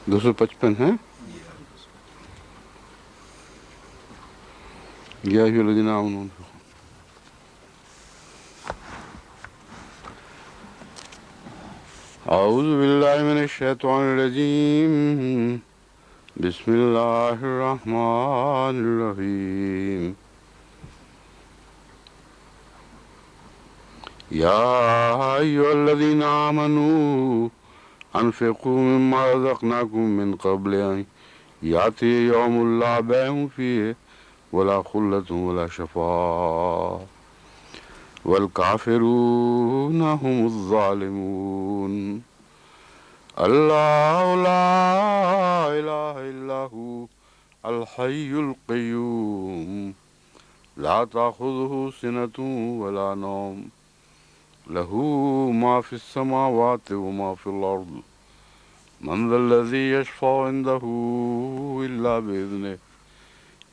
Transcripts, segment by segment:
255 ہے. یا ایھا الذین آمنوا اعوذ باللہ من الشیطان الرجیم. بسم اللہ الرحمن الرحیم. یا ایھا الذین آمنوا انفقوا مما رزقناکم من قبل ان یاتی یوم لا بیع فیہ ولا خلة ولا شفاعة والکافرون هم الظالمون. اللہ لا الہ الا هو الحی القیوم لا تأخذه سنة ولا نوم له ما في السماوات وما في الأرض من ذا الذي يشفع عنده إلا بإذنه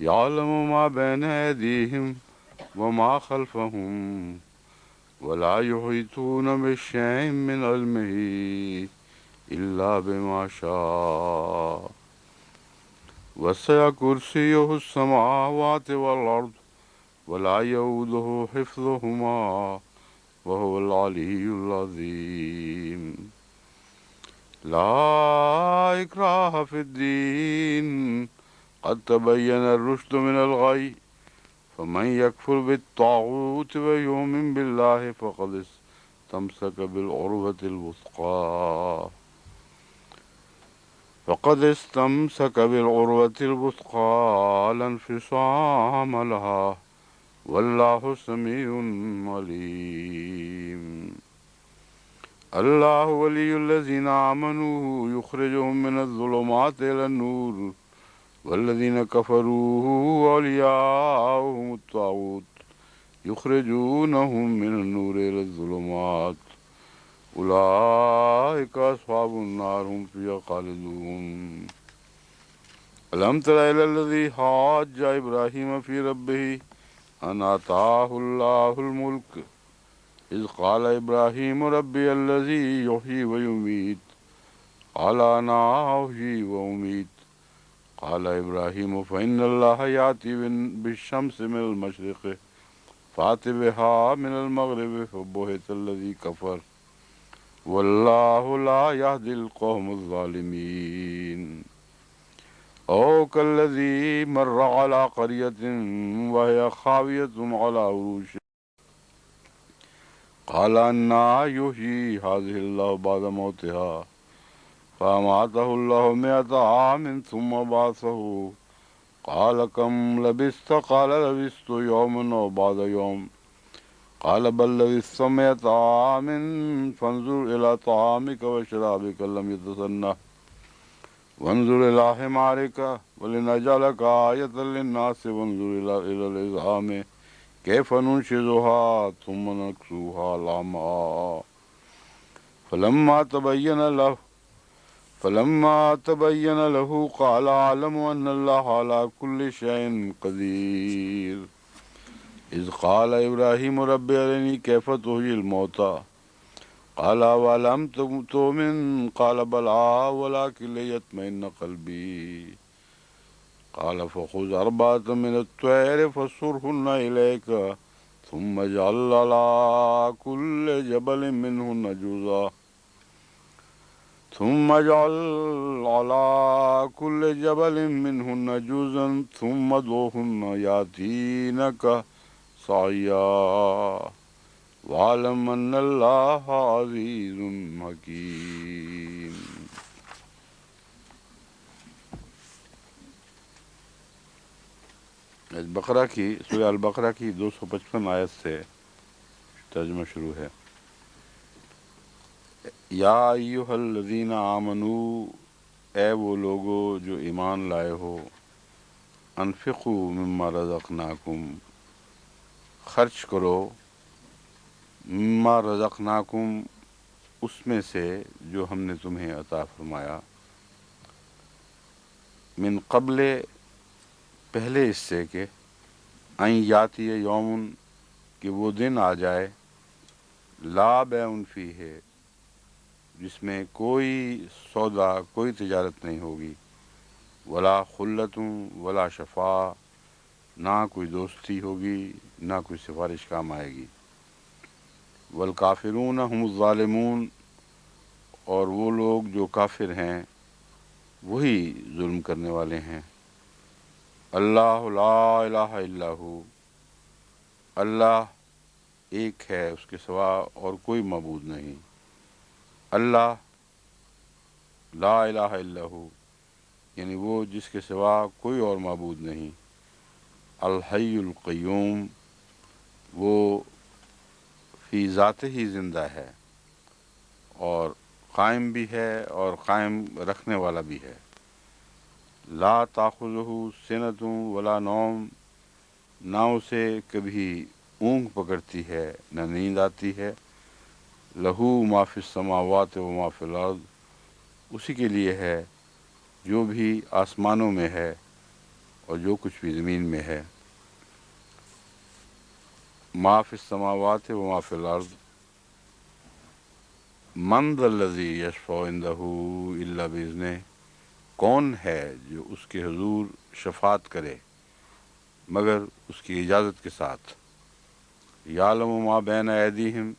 يعلم ما بين أيديهم وما خلفهم ولا يحيطون بشيء من علمه إلا بما شاء وسع كرسيه السماوات والأرض ولا يؤوده حفظهما وهو العلي العظيم. لا إكراه في الدين قد تبين الرشد من الغي فمن يكفر بالطاغوت ويؤمن بالله فقد استمسك بالعروة الوثقى لا انفصام لها والله سميع عليم. الله ولي الذين آمنوا يخرجهم من الظلمات إلى النور والذين كفروا أولياؤهم الطاغوت يخرجونهم من النور إلى الظلمات أولئك أصحاب النار هم فيها خالدون. ألم تر إلى الذي حاج إبراهيم في ربه أن آتاه الله الملك إذ قال إبراهيم ربي الذي يحيي ويميت قال أنا أحيي وأميت قال إبراهيم فإن الله يأتي بالشمس من المشرق فأت بها من المغرب فبهت الذي كفر والله لا يهدي القوم الظالمين. أو كالذي مر على قرية وهي خاوية على عروشها قال أنى يحيي هذه الله بعد موتها فأماته الله 100 عام ثم بعثه قال كم لبثت قال لبثت يوما أو بعض يوم قال بل لبثت 100 عام فانظر إلى طعامك وشرابك لم يتسنه وانظر إلى حمارك ولنجعلك آية للناس وانظر إلى العظام كيف ننشزها ثم نكسوها لحما فلما تبين له قال أعلم أن الله على كل شيء قدير. إذ قال إبراهيم رب أرني كيف تحيي الموتى قال أولم تؤمن قال بلى ولكن ليطمئن قلبي قال فخذ 4 من الطير فصرهن إليك ثم اجعل على كل جبل منهن جزءا ثم ادعهن يأتينك سعيا واعلم أن الله عزيز حكيم. سورہ البقرہ کی 255 آیت سے ترجمہ شروع ہے. یا ایھا الذین آمنو، اے وہ لوگو جو ایمان لائے ہو، انفقوا مما رزقناکم، خرچ کرو، مما رزقناکم، اس میں سے جو ہم نے تمہیں عطا فرمایا، من قبل، پہلے اس سے کہ ان یاتی یوم، کہ وہ دن آ جائے، لا بیع فیہ، جس میں کوئی سودا، کوئی تجارت نہیں ہوگی، ولا خلتوں ولا شفاء، نہ کوئی دوستی ہوگی، نہ کوئی سفارش کام آئے گی، والکافرون هم الظالمون، اور وہ لوگ جو کافر ہیں وہی ظلم کرنے والے ہیں۔ اللہ لا الہ الا ہو، اللہ ایک ہے، اس کے سوا اور کوئی معبود نہیں۔ اللہ لا الہ الا ہو یعنی وہ جس کے سوا کوئی اور معبود نہیں۔ الحی القیوم، وہ فی ذات ہی زندہ ہے اور قائم بھی ہے اور قائم رکھنے والا بھی ہے۔ لا تاخذہ سنۃ ولا نوم، نہ اسے کبھی اونگ پکڑتی ہے نہ نیند آتی ہے۔ لہو ما فی السماوات و ما فی الارض، اسی کے لیے ہے جو بھی آسمانوں میں ہے اور جو کچھ بھی زمین میں ہے۔ ما فی السماوات و ما فی الارض، من ذا الذی یشفع عندہ الا باذنہ، کون ہے جو اس کے حضور شفاعت کرے مگر اس کی اجازت کے ساتھ۔ یعلم ما بین ایدیہم،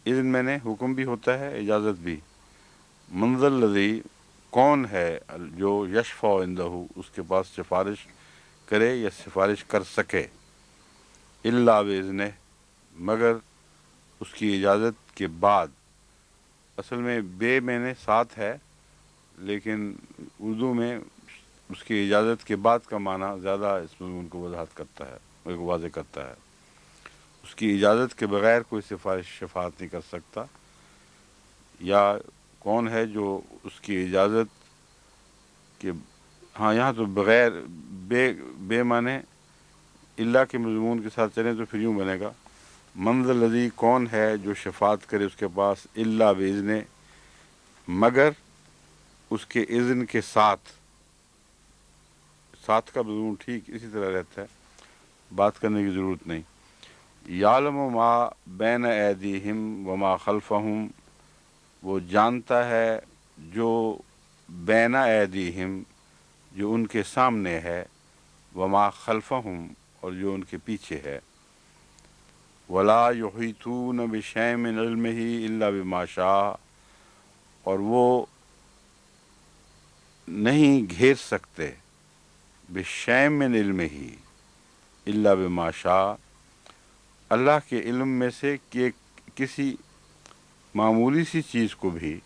اذن میں نے حکم بھی ہوتا ہے، اجازت بھی۔ من ذا الذی، کون ہے جو یشفع عندہ، اس کے پاس سفارش کرے یا سفارش کر سکے، الا باذنہ، مگر اس کی اجازت کے بعد۔ اصل میں بے میں نے ساتھ ہے، لیکن اردو میں اس کی اجازت کے بعد کا معنی زیادہ اس مضمون کو وضاحت کرتا ہے، واضح کرتا ہے۔ اس کی اجازت کے بغیر کوئی سفارش شفاعت نہیں کر سکتا، یا کون ہے جو اس کی اجازت کے، ہاں یہاں تو بغیر، بے معنی اللہ کے مضمون کے ساتھ چلیں تو پھر یوں بنے گا، من ذا الذی، کون ہے جو شفاعت کرے اس کے پاس، الا باذنہ، مگر اس کے اذن کے ساتھ۔ ساتھ کا مضمون ٹھیک اسی طرح رہتا ہے، بات کرنے کی ضرورت نہیں۔ یعلم ما بین ایدیہم وما خلفہم، وہ جانتا ہے جو بین ایدیہم، جو ان کے سامنے ہے، وما خلفہم، اور جو ان کے پیچھے ہے۔ ولا یحیطون بشیء من علمہ الا بما شاء، اور وہ نہیں گھیر سکتے بشیء من علمہ الا بما شاء، اللہ کے علم میں سے کہ کسی معمولی سی چیز کو بھی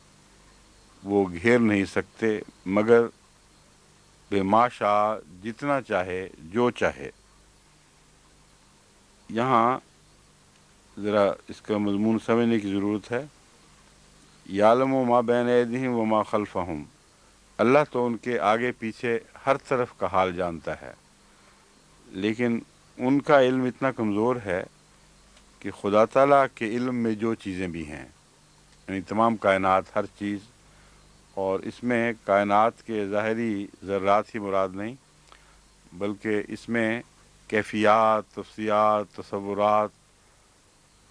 وہ گھیر نہیں سکتے مگر بما شاء، جتنا چاہے، جو چاہے۔ یہاں ذرا اس کا مضمون سمجھنے کی ضرورت ہے۔ یعلم ما بین ایدیہم وما خلفہم، اللہ تو ان کے آگے پیچھے ہر طرف کا حال جانتا ہے، لیکن ان کا علم اتنا کمزور ہے کہ خدا تعالیٰ کے علم میں جو چیزیں بھی ہیں، یعنی تمام کائنات، ہر چیز، اور اس میں کائنات کے ظاہری ذرات ہی مراد نہیں، بلکہ اس میں کیفیات، تفصیلات، تصورات،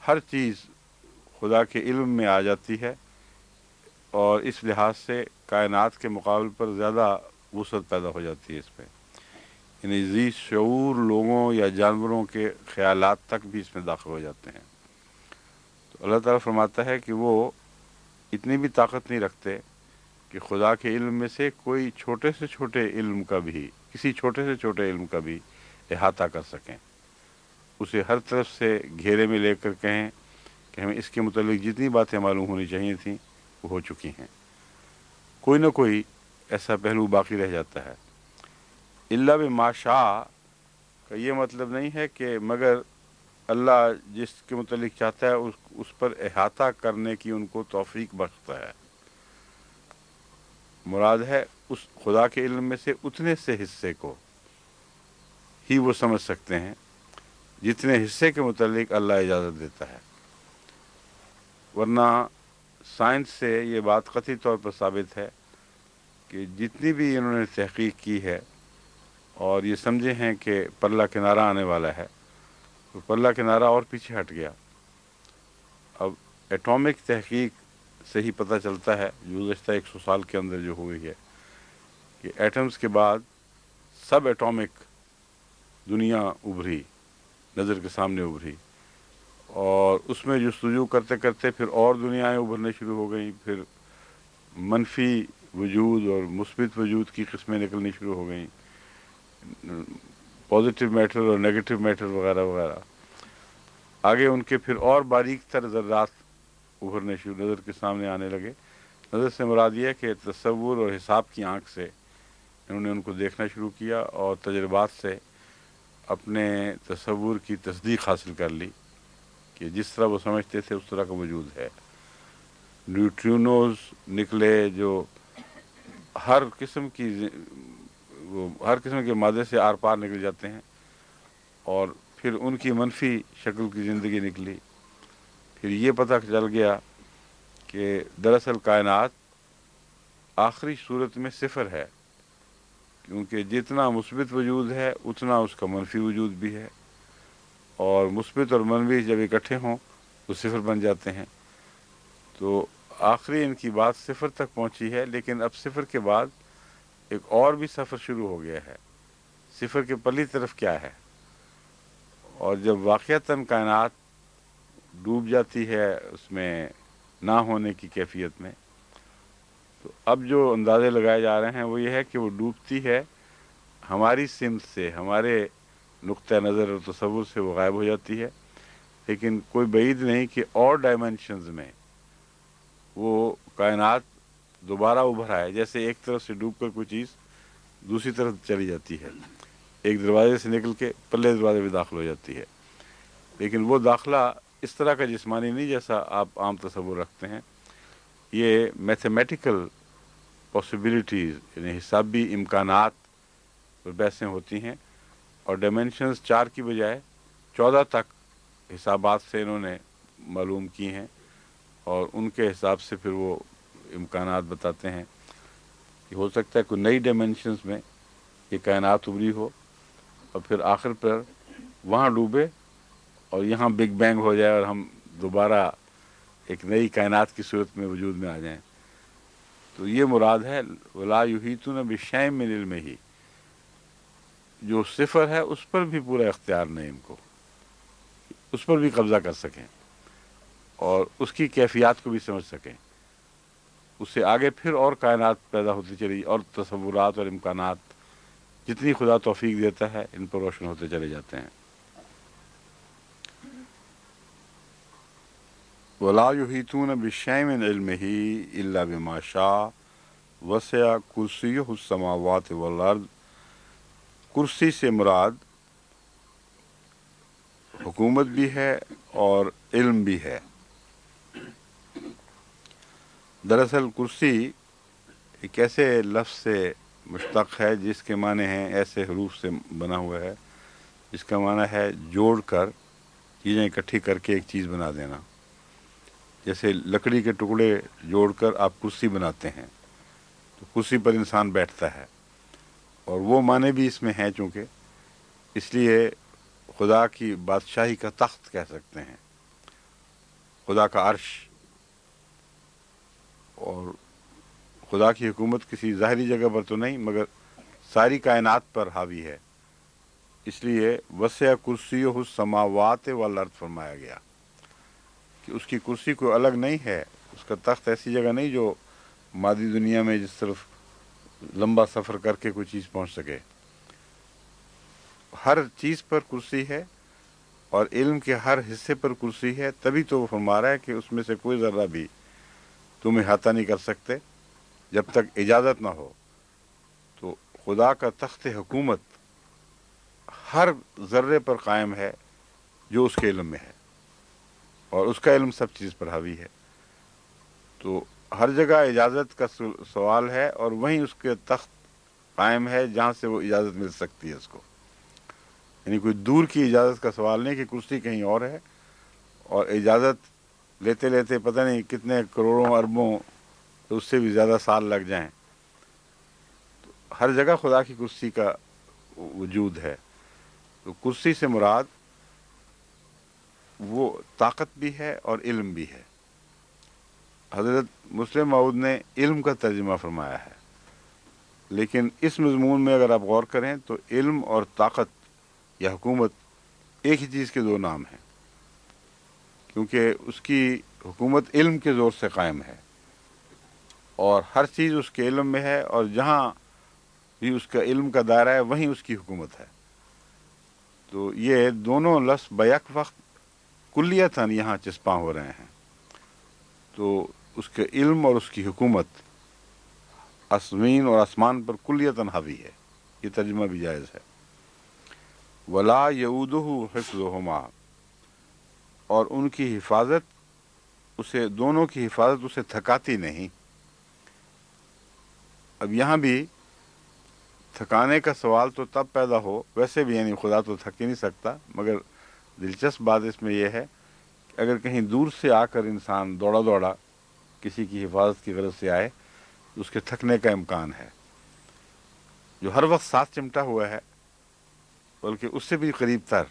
ہر چیز خدا کے علم میں آ جاتی ہے، اور اس لحاظ سے کائنات کے مقابل پر زیادہ وسعت پیدا ہو جاتی ہے اس پہ، یعنی ذی شعور لوگوں یا جانوروں کے خیالات تک بھی اس میں داخل ہو جاتے ہیں۔ تو اللہ تعالیٰ فرماتا ہے کہ وہ اتنی بھی طاقت نہیں رکھتے کہ خدا کے علم میں سے کوئی چھوٹے سے چھوٹے علم کا بھی، کسی چھوٹے سے چھوٹے علم کا بھی احاطہ کر سکیں، اسے ہر طرف سے گھیرے میں لے کر کہیں کہ ہمیں اس کے متعلق جتنی باتیں معلوم ہونی چاہیے تھیں وہ ہو چکی ہیں، کوئی نہ کوئی ایسا پہلو باقی رہ جاتا ہے۔ الا بما شاء کا یہ مطلب نہیں ہے کہ مگر اللہ جس کے متعلق چاہتا ہے اس پر احاطہ کرنے کی ان کو توفیق بخشتا ہے، مراد ہے اس خدا کے علم میں سے اتنے سے حصے کو ہی وہ سمجھ سکتے ہیں جتنے حصے کے متعلق اللہ اجازت دیتا ہے، ورنہ سائنس سے یہ بات قطعی طور پر ثابت ہے کہ جتنی بھی انہوں نے تحقیق کی ہے اور یہ سمجھے ہیں کہ پرلہ کنارہ آنے والا ہے، تو پرلہ کنارہ اور پیچھے ہٹ گیا۔ اب ایٹامک تحقیق سے ہی پتہ چلتا ہے گزشتہ 100 سال کے اندر جو ہوئی ہے کہ ایٹمز کے بعد سب ایٹامک دنیا ابھری، نظر کے سامنے ابھری، اور اس میں جستجو کرتے کرتے پھر اور دنیایں ابھرنے شروع ہو گئیں، پھر منفی وجود اور مثبت وجود کی قسمیں نکلنی شروع ہو گئیں، پازیٹیو میٹر اور نیگیٹو میٹر وغیرہ وغیرہ۔ آگے ان کے پھر اور باریک تر ذرات ابھرنے شروع، نظر کے سامنے آنے لگے۔ نظر سے مراد یہ ہے کہ تصور اور حساب کی آنکھ سے انہوں نے ان کو دیکھنا شروع کیا اور تجربات سے اپنے تصور کی تصدیق حاصل کر لی کہ جس طرح وہ سمجھتے تھے اس طرح کا وجود ہے۔ نیوٹرینوز نکلے جو ہر قسم کے مادے سے آر پار نکل جاتے ہیں، اور پھر ان کی منفی شکل کی زندگی نکلی۔ پھر یہ پتہ چل گیا کہ دراصل کائنات آخری صورت میں صفر ہے، کیونکہ جتنا مثبت وجود ہے اتنا اس کا منفی وجود بھی ہے، اور مثبت اور منفی جب اکٹھے ہوں تو صفر بن جاتے ہیں۔ تو آخری ان کی بات صفر تک پہنچی ہے، لیکن اب صفر کے بعد ایک اور بھی سفر شروع ہو گیا ہے۔ صفر کے پہلی طرف کیا ہے؟ اور جب واقعتاً کائنات ڈوب جاتی ہے اس میں نہ ہونے کی کیفیت میں، تو اب جو اندازے لگائے جا رہے ہیں وہ یہ ہے کہ وہ ڈوبتی ہے ہماری سمت سے، ہمارے نقطہ نظر اور تصور سے وہ غائب ہو جاتی ہے، لیکن کوئی بعید نہیں کہ اور ڈائمنشنز میں وہ کائنات دوبارہ ابھر آئے، جیسے ایک طرف سے ڈوب کر کوئی چیز دوسری طرف چلی جاتی ہے، ایک دروازے سے نکل کے پلے دروازے میں داخل ہو جاتی ہے، لیکن وہ داخلہ اس طرح کا جسمانی نہیں جیسا آپ عام تصور رکھتے ہیں۔ یہ میتھمیٹیکل پاسبلٹیز، یعنی حسابی امکانات پر بحثیں ہوتی ہیں، اور ڈائمنشنز 4 کی بجائے 14 تک حسابات سے انہوں نے معلوم کی ہیں، اور ان کے حساب سے پھر وہ امکانات بتاتے ہیں کہ ہو سکتا ہے کوئی نئی ڈائمنشنز میں یہ کائنات ابھری ہو اور پھر آخر پر وہاں ڈوبے اور یہاں بگ بینگ ہو جائے اور ہم دوبارہ ایک نئی کائنات کی صورت میں وجود میں آ جائیں۔ تو یہ مراد ہے وَلَا يُحِيطُونَ بِشَيْءٍ مِّنْ عِلْمِهِ، جو صفر ہے اس پر بھی پورا اختیار نہیں ان کو، اس پر بھی قبضہ کر سکیں اور اس کی کیفیات کو بھی سمجھ سکیں۔ اس سے آگے پھر اور کائنات پیدا ہوتی چلی، اور تصورات اور امکانات جتنی خدا توفیق دیتا ہے ان پر روشن ہوتے چلے جاتے ہیں۔ وَلَا يُحِيطُونَ بِشَيْءٍ مِّنْ عِلْمِهِ إِلَّا بِمَا شَاءَ وَسِعَ كُرْسِيُّهُ السَّمَاوَاتِ وَالْأَرْضَ۔ کرسی سے مراد حکومت بھی ہے اور علم بھی ہے۔ دراصل کرسی ایک ایسے لفظ سے مشتق ہے جس کے معنی ہیں، ایسے حروف سے بنا ہوا ہے جس کا معنی ہے جوڑ کر چیزیں اکٹھی کر کے ایک چیز بنا دینا۔ جیسے لکڑی کے ٹکڑے جوڑ کر آپ کرسی بناتے ہیں تو کرسی پر انسان بیٹھتا ہے، اور وہ معنی بھی اس میں ہیں، چونکہ اس لیے خدا کی بادشاہی کا تخت کہہ سکتے ہیں، خدا کا عرش، اور خدا کی حکومت کسی ظاہری جگہ پر تو نہیں مگر ساری کائنات پر حاوی ہے، اس لیے وسع کرسیہ السماوات والارض فرمایا گیا کہ اس کی کرسی کوئی الگ نہیں ہے، اس کا تخت ایسی جگہ نہیں جو مادی دنیا میں جس طرف لمبا سفر کر کے کوئی چیز پہنچ سکے۔ ہر چیز پر کرسی ہے اور علم کے ہر حصے پر کرسی ہے، تبھی تو وہ فرما رہا ہے کہ اس میں سے کوئی ذرہ بھی تم احاطہ نہیں کر سکتے جب تک اجازت نہ ہو۔ تو خدا کا تخت حکومت ہر ذرے پر قائم ہے جو اس کے علم میں ہے، اور اس کا علم سب چیز پر حاوی ہے۔ تو ہر جگہ اجازت کا سوال ہے، اور وہیں اس کے تخت قائم ہے جہاں سے وہ اجازت مل سکتی ہے اس کو، یعنی کوئی دور کی اجازت کا سوال نہیں کہ کرسی کہیں اور ہے اور اجازت لیتے لیتے پتہ نہیں کتنے کروڑوں اربوں تو اس سے بھی زیادہ سال لگ جائیں۔ تو ہر جگہ خدا کی کرسی کا وجود ہے۔ تو کرسی سے مراد وہ طاقت بھی ہے اور علم بھی ہے۔ حضرت مسلم موعود نے علم کا ترجمہ فرمایا ہے، لیکن اس مضمون میں اگر آپ غور کریں تو علم اور طاقت یا حکومت ایک ہی چیز کے دو نام ہیں، کیونکہ اس کی حکومت علم کے زور سے قائم ہے، اور ہر چیز اس کے علم میں ہے، اور جہاں بھی اس کا علم کا دائرہ ہے وہیں اس کی حکومت ہے۔ تو یہ دونوں لفظ بیک وقت کلیتاً یہاں چسپاں ہو رہے ہیں، تو اس کے علم اور اس کی حکومت زمین اور آسمان پر کلیتاً حاوی ہے، یہ ترجمہ بھی جائز ہے۔ ولا یعودہ حفظہما، اور ان کی حفاظت اسے، دونوں کی حفاظت اسے تھکاتی نہیں۔ اب یہاں بھی تھکانے کا سوال تو تب پیدا ہو، ویسے بھی یعنی خدا تو تھک ہی نہیں سکتا، مگر دلچسپ بات اس میں یہ ہے کہ اگر کہیں دور سے آ کر انسان دوڑا دوڑا کسی کی حفاظت کی غرض سے آئے تو اس کے تھکنے کا امکان ہے۔ جو ہر وقت ساتھ چمٹا ہوا ہے، بلکہ اس سے بھی قریب تر،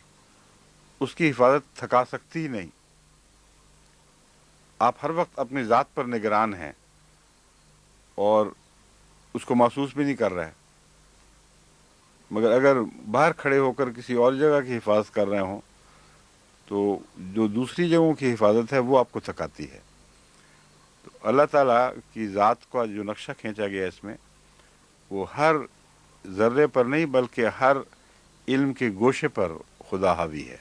اس کی حفاظت تھکا سکتی ہی نہیں۔ آپ ہر وقت اپنی ذات پر نگران ہیں اور اس کو محسوس بھی نہیں کر رہے، مگر اگر باہر کھڑے ہو کر کسی اور جگہ کی حفاظت کر رہے ہوں تو جو دوسری جگہوں کی حفاظت ہے وہ آپ کو تھکاتی ہے۔ تو اللہ تعالیٰ کی ذات کا جو نقشہ کھینچا گیا اس میں، وہ ہر ذرے پر نہیں بلکہ ہر علم کے گوشے پر خدا حاوی ہے،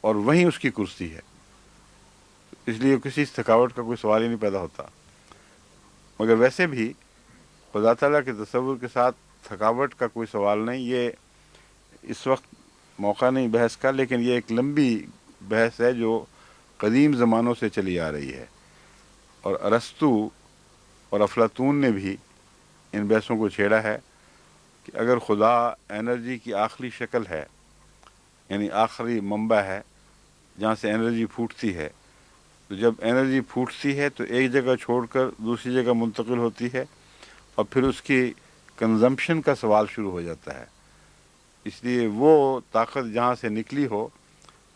اور وہیں اس کی کرسی ہے، اس لیے کسی تھکاوٹ کا کوئی سوال ہی نہیں پیدا ہوتا۔ مگر ویسے بھی خدا تعالیٰ کے تصور کے ساتھ تھکاوٹ کا کوئی سوال نہیں۔ یہ اس وقت موقع نہیں بحث کا، لیکن یہ ایک لمبی بحث ہے جو قدیم زمانوں سے چلی آ رہی ہے، اور ارسطو اور افلاطون نے بھی ان بحثوں کو چھیڑا ہے کہ اگر خدا انرجی کی آخری شکل ہے، یعنی آخری منبع ہے جہاں سے انرجی پھوٹتی ہے، تو جب انرجی پھوٹتی ہے تو ایک جگہ چھوڑ کر دوسری جگہ منتقل ہوتی ہے، اور پھر اس کی کنزمپشن کا سوال شروع ہو جاتا ہے۔ اس لیے وہ طاقت جہاں سے نکلی ہو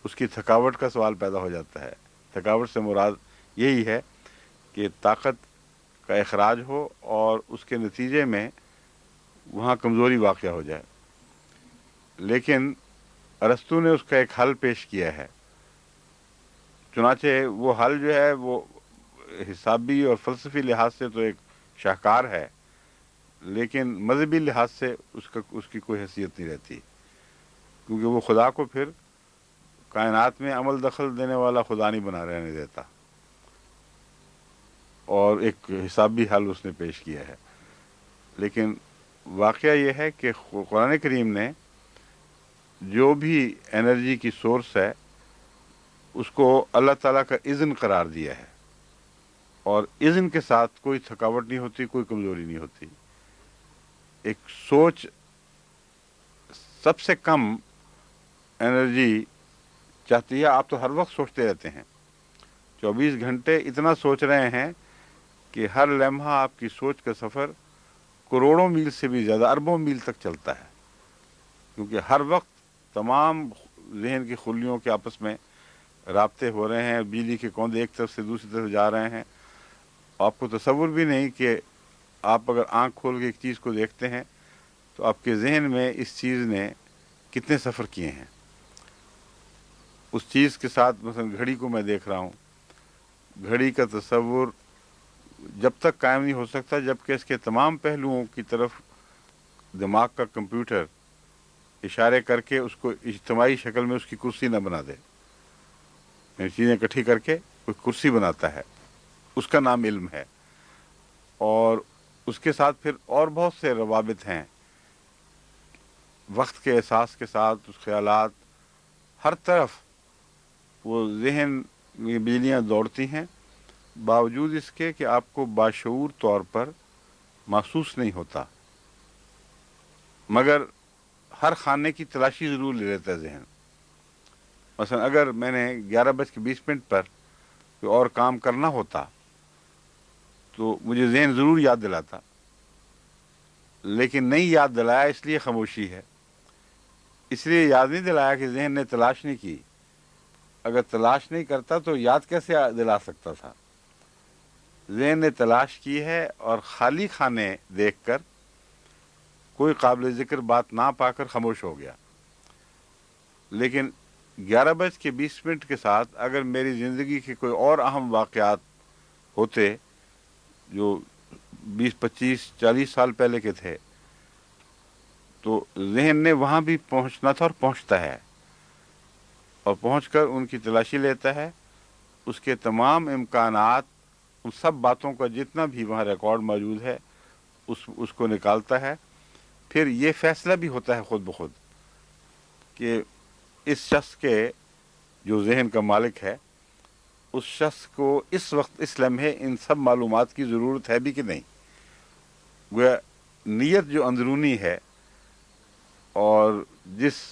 اس کی تھکاوٹ کا سوال پیدا ہو جاتا ہے۔ تھکاوٹ سے مراد یہی ہے کہ طاقت کا اخراج ہو اور اس کے نتیجے میں وہاں کمزوری واقع ہو جائے۔ لیکن ارسطو نے اس کا ایک حل پیش کیا ہے، چنانچہ وہ حل جو ہے وہ حسابی اور فلسفی لحاظ سے تو ایک شاہکار ہے، لیکن مذہبی لحاظ سے اس کی کوئی حیثیت نہیں رہتی، کیونکہ وہ خدا کو پھر کائنات میں عمل دخل دینے والا خدا نہیں بنا رہنے دیتا، اور ایک حسابی حل اس نے پیش کیا ہے۔ لیکن واقعہ یہ ہے کہ قرآن کریم نے جو بھی انرجی کی سورس ہے اس کو اللہ تعالیٰ کا اذن قرار دیا ہے، اور اذن کے ساتھ کوئی تھکاوٹ نہیں ہوتی، کوئی کمزوری نہیں ہوتی۔ ایک سوچ سب سے کم انرجی چاہتی ہے، آپ تو ہر وقت سوچتے رہتے ہیں، 24 گھنٹے اتنا سوچ رہے ہیں کہ ہر لمحہ آپ کی سوچ کا سفر کروڑوں میل سے بھی زیادہ، اربوں میل تک چلتا ہے، کیونکہ ہر وقت تمام ذہن کی خلیوں کے آپس میں رابطے ہو رہے ہیں، بجلی کے کوندے ایک طرف سے دوسری طرف جا رہے ہیں۔ آپ کو تصور بھی نہیں کہ آپ اگر آنکھ کھول کے ایک چیز کو دیکھتے ہیں تو آپ کے ذہن میں اس چیز نے کتنے سفر کیے ہیں۔ اس چیز کے ساتھ مثلا گھڑی کو میں دیکھ رہا ہوں، گھڑی کا تصور جب تک قائم نہیں ہو سکتا جب کہ اس کے تمام پہلوؤں کی طرف دماغ کا کمپیوٹر اشارے کر کے اس کو اجتماعی شکل میں اس کی کرسی نہ بنا دے، یعنی چیزیں اکٹھی کر کے کوئی کرسی بناتا ہے، اس کا نام علم ہے۔ اور اس کے ساتھ پھر اور بہت سے روابط ہیں، وقت کے احساس کے ساتھ اس خیالات، ہر طرف وہ ذہن میں بجلیاں دوڑتی ہیں، باوجود اس کے کہ آپ کو باشعور طور پر محسوس نہیں ہوتا، مگر ہر خانے کی تلاشی ضرور لے لیتا ہے ذہن۔ مثلا اگر میں نے 11:20 پر کوئی اور کام کرنا ہوتا تو مجھے ذہن ضرور یاد دلاتا، لیکن نہیں یاد دلایا اس لیے خاموشی ہے، اس لیے یاد نہیں دلایا کہ ذہن نے تلاش نہیں کی۔ اگر تلاش نہیں کرتا تو یاد کیسے دلا سکتا تھا؟ ذہن نے تلاش کی ہے اور خالی خانے دیکھ کر کوئی قابل ذکر بات نہ پا کر خاموش ہو گیا. لیکن 11:20 کے ساتھ اگر میری زندگی کے کوئی اور اہم واقعات ہوتے جو 20 25 40 سال پہلے کے تھے تو ذہن نے وہاں بھی پہنچنا تھا اور پہنچتا ہے، اور پہنچ کر ان کی تلاشی لیتا ہے. اس کے تمام امکانات، ان سب باتوں کا جتنا بھی وہاں ریکارڈ موجود ہے اس کو نکالتا ہے. پھر یہ فیصلہ بھی ہوتا ہے خود بخود کہ اس شخص کے جو ذہن کا مالک ہے اس شخص کو اس وقت اس لمحے ان سب معلومات کی ضرورت ہے بھی کہ نہیں. گویا نیت جو اندرونی ہے اور جس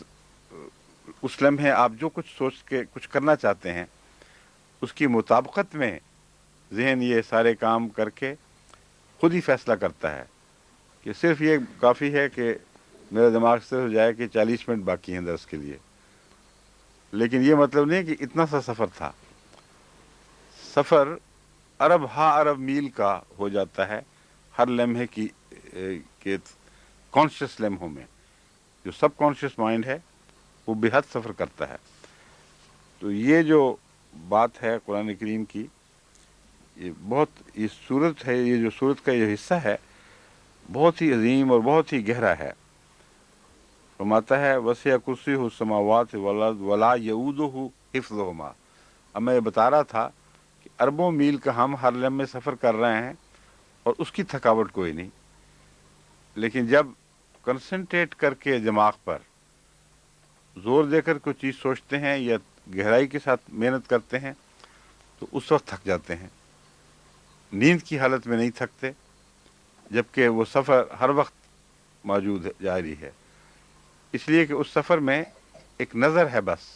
اس لمحے آپ جو کچھ سوچ کے کچھ کرنا چاہتے ہیں اس کی مطابقت میں ذہن یہ سارے کام کر کے خود ہی فیصلہ کرتا ہے کہ صرف یہ کافی ہے کہ میرا دماغ سے ہو جائے کہ 40 منٹ باقی ہیں درس کے لیے. لیکن یہ مطلب نہیں کہ اتنا سا سفر تھا. سفر ارب ہا ارب میل کا ہو جاتا ہے ہر لمحے کی کے کانشیس لمحوں میں. جو سب کانشیس مائنڈ ہے وہ بے حد سفر کرتا ہے. تو یہ جو بات ہے قرآن کریم کی، یہ صورت ہے، یہ جو صورت کا یہ حصہ ہے بہت ہی عظیم اور بہت ہی گہرا ہے. فرماتا ہے وسع کرسیہ السماوات والارض ولا یؤودہ حفظہما. اب میں یہ بتا رہا تھا کہ اربوں میل کا ہم ہر لمحے سفر کر رہے ہیں اور اس کی تھکاوٹ کوئی نہیں. لیکن جب کنسنٹریٹ کر کے دماغ پر زور دے کر کوئی چیز سوچتے ہیں یا گہرائی کے ساتھ محنت کرتے ہیں تو اس وقت تھک جاتے ہیں. نیند کی حالت میں نہیں تھکتے، جبکہ وہ سفر ہر وقت موجود ہے، جاری ہے. اس لیے کہ اس سفر میں ایک نظر ہے بس،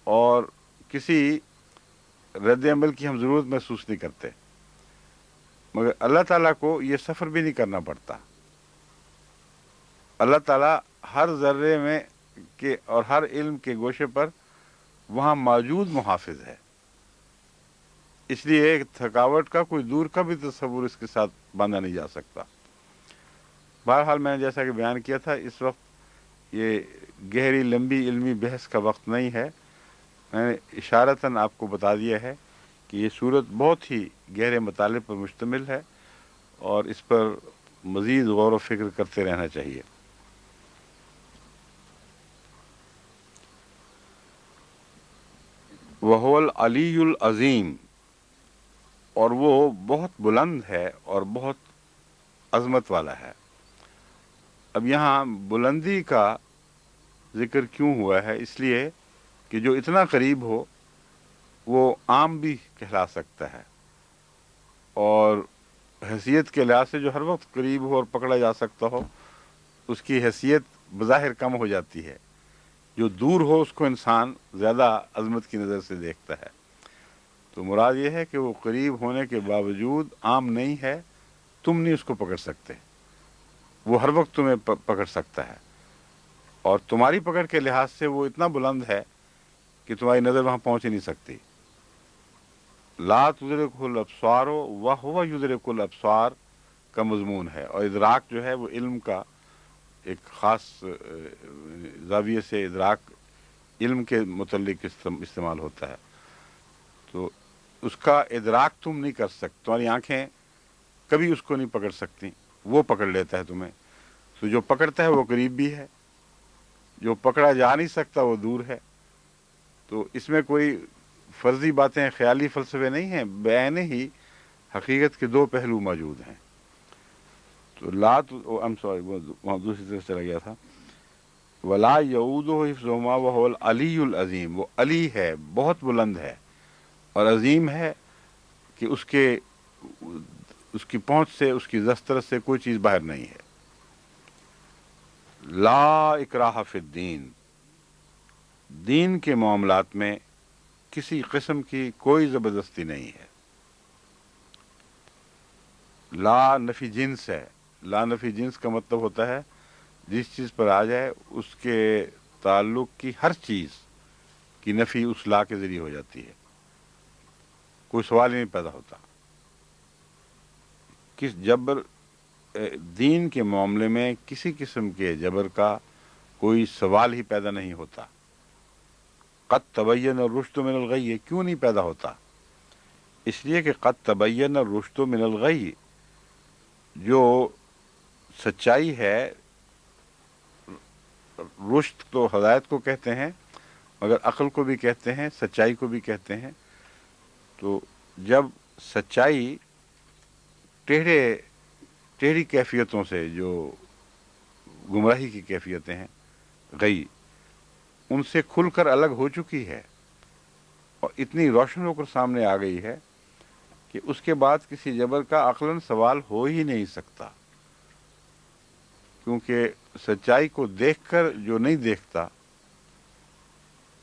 اور کسی رد عمل کی ہم ضرورت محسوس نہیں کرتے. مگر اللہ تعالیٰ کو یہ سفر بھی نہیں کرنا پڑتا. اللہ تعالیٰ ہر ذرے میں کے اور ہر علم کے گوشے پر وہاں موجود محافظ ہے. اس لیے ایک تھکاوٹ کا کوئی دور کا بھی تصور اس کے ساتھ باندھا نہیں جا سکتا. بہرحال میں نے جیسا کہ بیان کیا تھا اس وقت یہ گہری لمبی علمی بحث کا وقت نہیں ہے. میں نے اشارتاً آپ کو بتا دیا ہے کہ یہ صورت بہت ہی گہرے مطالعے پر مشتمل ہے اور اس پر مزید غور و فکر کرتے رہنا چاہیے. وَهُوَ الْعَلِيُّ الْعَظِيمُ، اور وہ بہت بلند ہے اور بہت عظمت والا ہے. اب یہاں بلندی کا ذکر کیوں ہوا ہے؟ اس لیے کہ جو اتنا قریب ہو وہ عام بھی کہلا سکتا ہے، اور حیثیت کے لحاظ سے جو ہر وقت قریب ہو اور پکڑا جا سکتا ہو اس کی حیثیت بظاہر کم ہو جاتی ہے. جو دور ہو اس کو انسان زیادہ عظمت کی نظر سے دیکھتا ہے. تو مراد یہ ہے کہ وہ قریب ہونے کے باوجود عام نہیں ہے، تم نہیں اس کو پکڑ سکتے، وہ ہر وقت تمہیں پکڑ سکتا ہے، اور تمہاری پکڑ کے لحاظ سے وہ اتنا بلند ہے کہ تمہاری نظر وہاں پہنچ ہی نہیں سکتی. لا تدرکہ الابصار وہو یدرک الابصار کا مضمون ہے. اور ادراک جو ہے وہ علم کا ایک خاص زاویے سے ادراک علم کے متعلق استعمال ہوتا ہے. تو اس کا ادراک تم نہیں کر سکتے، تمہاری آنکھیں کبھی اس کو نہیں پکڑ سکتی، وہ پکڑ لیتا ہے تمہیں. تو جو پکڑتا ہے وہ قریب بھی ہے، جو پکڑا جا نہیں سکتا وہ دور ہے. تو اس میں کوئی فرضی باتیں، خیالی فلسفے نہیں ہیں، بعین ہی حقیقت کے دو پہلو موجود ہیں. تو وہاں دوسری طرف چلا گیا تھا. ولا یعودہ حفظہما وہو العلی العظیم، وہ علی ہے، بہت بلند ہے اور عظیم ہے کہ اس کی پہنچ سے، اس کی دسترس سے کوئی چیز باہر نہیں ہے. لا اکراہ فی الدین، دین کے معاملات میں کسی قسم کی کوئی زبردستی نہیں ہے. لا نفی جنس ہے. لا نفی جنس کا مطلب ہوتا ہے جس چیز پر آ جائے اس کے تعلق کی ہر چیز کی نفی اس لا کے ذریعے ہو جاتی ہے، کوئی سوال ہی نہیں پیدا ہوتا. کس جبر دین کے معاملے میں کسی قسم کے جبر کا کوئی سوال ہی پیدا نہیں ہوتا۔ قد تبین الرشد من الغی کیوں نہیں پیدا ہوتا؟ اس لیے کہ قد تبین الرشد من الغی، جو سچائی ہے، رشد تو ہدایت کو کہتے ہیں مگر عقل کو بھی کہتے ہیں، سچائی کو بھی کہتے ہیں۔ تو جب سچائی ٹیڑھی کیفیتوں سے، جو گمراہی کی کیفیتیں ہیں غی، ان سے کھل کر الگ ہو چکی ہے اور اتنی روشن ہو کر سامنے آ گئی ہے کہ اس کے بعد کسی جبر کا عقلاً سوال ہو ہی نہیں سکتا، کیونکہ سچائی کو دیکھ کر جو نہیں دیکھتا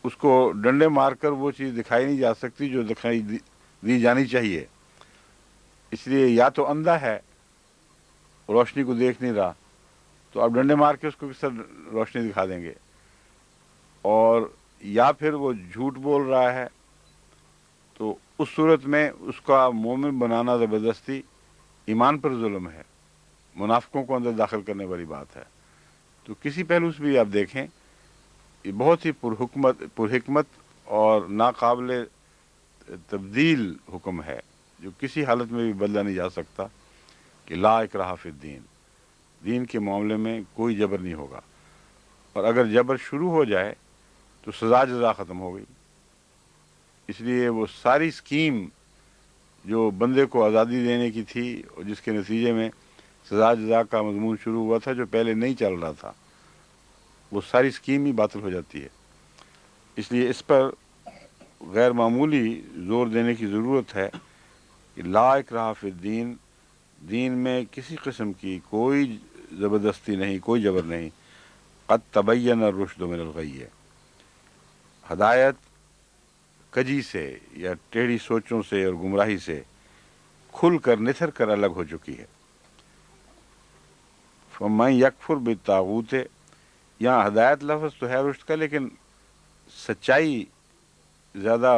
اس کو ڈنڈے مار کر وہ چیز دکھائی نہیں جا سکتی جو دکھائی دی جانی چاہیے۔ اس لیے یا تو اندھا ہے، روشنی کو دیکھ نہیں رہا، تو آپ ڈنڈے مار کے اس کو کس طرح روشنی دکھا دیں گے؟ اور یا پھر وہ جھوٹ بول رہا ہے، تو اس صورت میں اس کا مومن بنانا زبردستی ایمان پر ظلم ہے، منافقوں کو اندر داخل کرنے والی بات ہے۔ تو کسی پہلو سے بھی آپ دیکھیں، یہ بہت ہی پرحکمت اور ناقابل تبدیل حکم ہے، جو کسی حالت میں بھی بدلا نہیں جا سکتا، کہ لا اکراہ فی الدین، دین کے معاملے میں کوئی جبر نہیں ہوگا، اور اگر جبر شروع ہو جائے تو سزا جزا ختم ہو گئی۔ اس لیے وہ ساری اسکیم جو بندے کو آزادی دینے کی تھی اور جس کے نتیجے میں سزا جزا کا مضمون شروع ہوا تھا جو پہلے نہیں چل رہا تھا، وہ ساری اسکیم ہی باطل ہو جاتی ہے۔ اس لیے اس پر غیر معمولی زور دینے کی ضرورت ہے کہ لا اکراہ فی الدین، دین میں کسی قسم کی کوئی زبردستی نہیں، کوئی جبر نہیں۔ قد تبین الرشد من الغی، ہدایت کجی سے یا ٹیڑھی سوچوں سے اور گمراہی سے کھل کر نتھر کر الگ ہو چکی ہے۔ فمن یکفر بالطاغوت، یہاں ہدایت لفظ تو ہے رشد کا، لیکن سچائی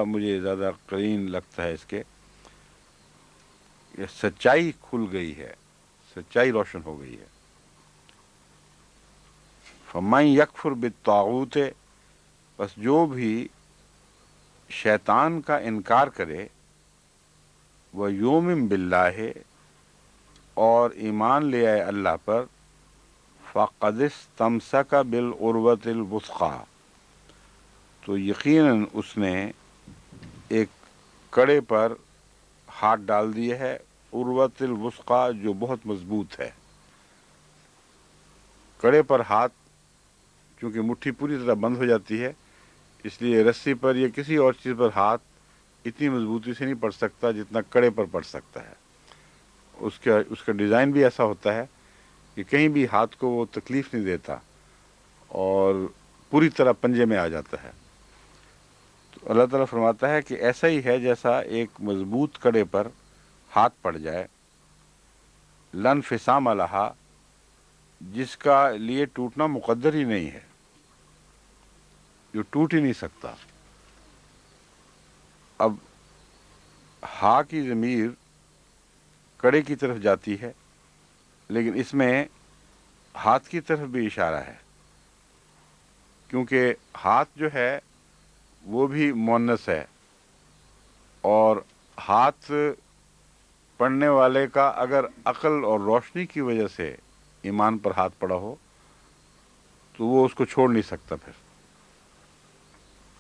مجھے زیادہ قرین لگتا ہے اس کے، یہ سچائی کھل گئی ہے، سچائی روشن ہو گئی ہے۔ فمن یکفر بالطاغوت، بس جو بھی شیطان کا انکار کرے، وہ یومن باللہ، اور ایمان لے آئے اللہ پر، فقد استمسک بالعروۃ الوثقی، تو یقیناً اس نے ایک کڑے پر ہاتھ ڈال دیے ہے، عروۃ الوثقی، جو بہت مضبوط ہے۔ کڑے پر ہاتھ، چونکہ مٹھی پوری طرح بند ہو جاتی ہے، اس لیے رسی پر یا کسی اور چیز پر ہاتھ اتنی مضبوطی سے نہیں پڑ سکتا جتنا کڑے پر پڑ سکتا ہے۔ اس کا ڈیزائن بھی ایسا ہوتا ہے کہ کہیں بھی ہاتھ کو وہ تکلیف نہیں دیتا اور پوری طرح پنجے میں آ جاتا ہے۔ تو اللہ تعالیٰ فرماتا ہے کہ ایسا ہی ہے جیسا ایک مضبوط کڑے پر ہاتھ پڑ جائے، لن فسام لہا، جس کا لیے ٹوٹنا مقدر ہی نہیں ہے، جو ٹوٹ ہی نہیں سکتا۔ اب ہا کی ضمیر کڑے کی طرف جاتی ہے، لیکن اس میں ہاتھ کی طرف بھی اشارہ ہے، کیونکہ ہاتھ جو ہے وہ بھی مؤنث ہے، اور ہاتھ پڑھنے والے کا اگر عقل اور روشنی کی وجہ سے ایمان پر ہاتھ پڑا ہو تو وہ اس کو چھوڑ نہیں سکتا پھر،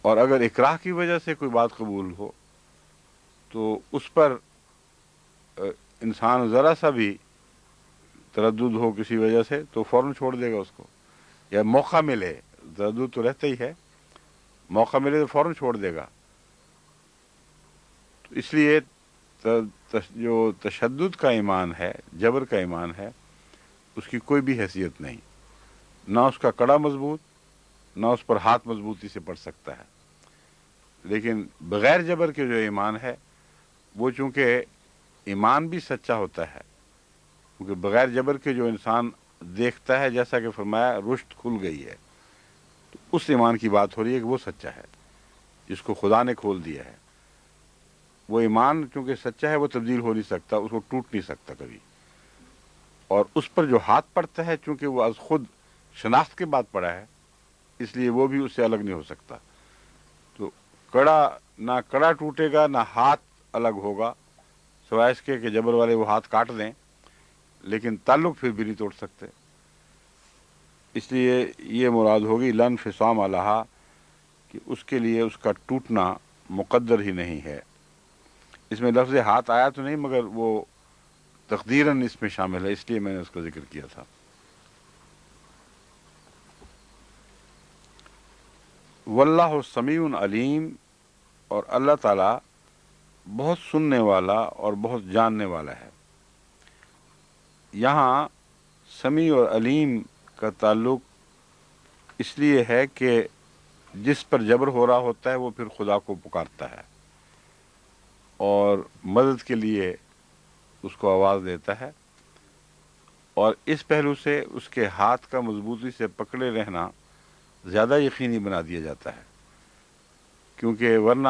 اور اگر اکراہ کی وجہ سے کوئی بات قبول ہو تو اس پر انسان ذرا سا بھی تردد ہو کسی وجہ سے تو فوراً چھوڑ دے گا اس کو، یا موقع ملے، تردد تو رہتا ہی ہے، موقع ملے تو فوراً چھوڑ دے گا۔ تو اس لیے جو تشدد کا ایمان ہے، جبر کا ایمان ہے، اس کی کوئی بھی حیثیت نہیں، نہ اس کا کڑا مضبوط، نہ اس پر ہاتھ مضبوطی سے پڑ سکتا ہے۔ لیکن بغیر جبر کے جو ایمان ہے وہ چونکہ ایمان بھی سچا ہوتا ہے، کیونکہ بغیر جبر کے جو انسان دیکھتا ہے، جیسا کہ فرمایا رشد کھل گئی ہے، تو اس ایمان کی بات ہو رہی ہے کہ وہ سچا ہے، جس کو خدا نے کھول دیا ہے۔ وہ ایمان چونکہ سچا ہے وہ تبدیل ہو نہیں سکتا، اس کو ٹوٹ نہیں سکتا کبھی، اور اس پر جو ہاتھ پڑتا ہے چونکہ وہ از خود شناخت کے بعد پڑا ہے، اس لیے وہ بھی اس سے الگ نہیں ہو سکتا. تو کڑا، نہ کڑا ٹوٹے گا نہ ہاتھ الگ ہوگا، سوائے اس کے کہ جبر والے وہ ہاتھ کاٹ دیں، لیکن تعلق پھر بھی نہیں توڑ سکتے. اس لیے یہ مراد ہوگی لن فسام علیہ، کہ اس کے لیے اس کا ٹوٹنا مقدر ہی نہیں ہے. اس میں لفظ ہاتھ آیا تو نہیں، مگر وہ تقدیراً اس میں شامل ہے، اس لیے میں نے اس کا ذکر کیا تھا. واللہ سمیع علیم، اور اللہ تعالیٰ بہت سننے والا اور بہت جاننے والا ہے. یہاں سمیع اور علیم کا تعلق اس لیے ہے کہ جس پر جبر ہو رہا ہوتا ہے وہ پھر خدا کو پکارتا ہے اور مدد کے لیے اس کو آواز دیتا ہے، اور اس پہلو سے اس کے ہاتھ کا مضبوطی سے پکڑے رہنا زیادہ یقینی بنا دیا جاتا ہے، کیونکہ ورنہ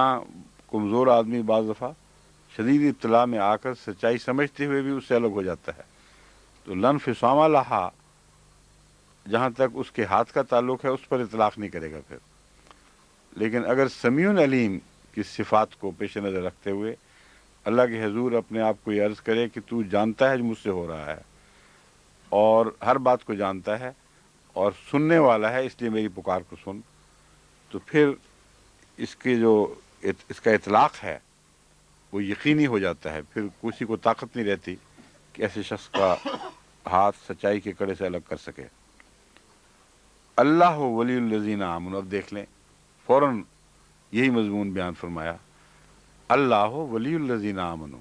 کمزور آدمی بعض دفعہ شدید ابتلا میں آ کر سچائی سمجھتے ہوئے بھی اس سے الگ ہو جاتا ہے. تو لن فسامہ لہا، جہاں تک اس کے ہاتھ کا تعلق ہے اس پر اطلاق نہیں کرے گا پھر. لیکن اگر سمیع علیم کی صفات کو پیش نظر رکھتے ہوئے اللہ کے حضور اپنے آپ کو یہ عرض کرے کہ تو جانتا ہے جو مجھ سے ہو رہا ہے اور ہر بات کو جانتا ہے اور سننے والا ہے، اس لیے میری پکار کو سن، تو پھر اس کے جو اس کا اطلاق ہے وہ یقینی ہو جاتا ہے. پھر کسی کو طاقت نہیں رہتی کہ ایسے شخص کا ہاتھ سچائی کے کڑے سے الگ کر سکے. اللہ ولی الذین آمنوا، اب دیکھ لیں فوراً یہی مضمون بیان فرمایا. اللہ ولی الذین آمنوا،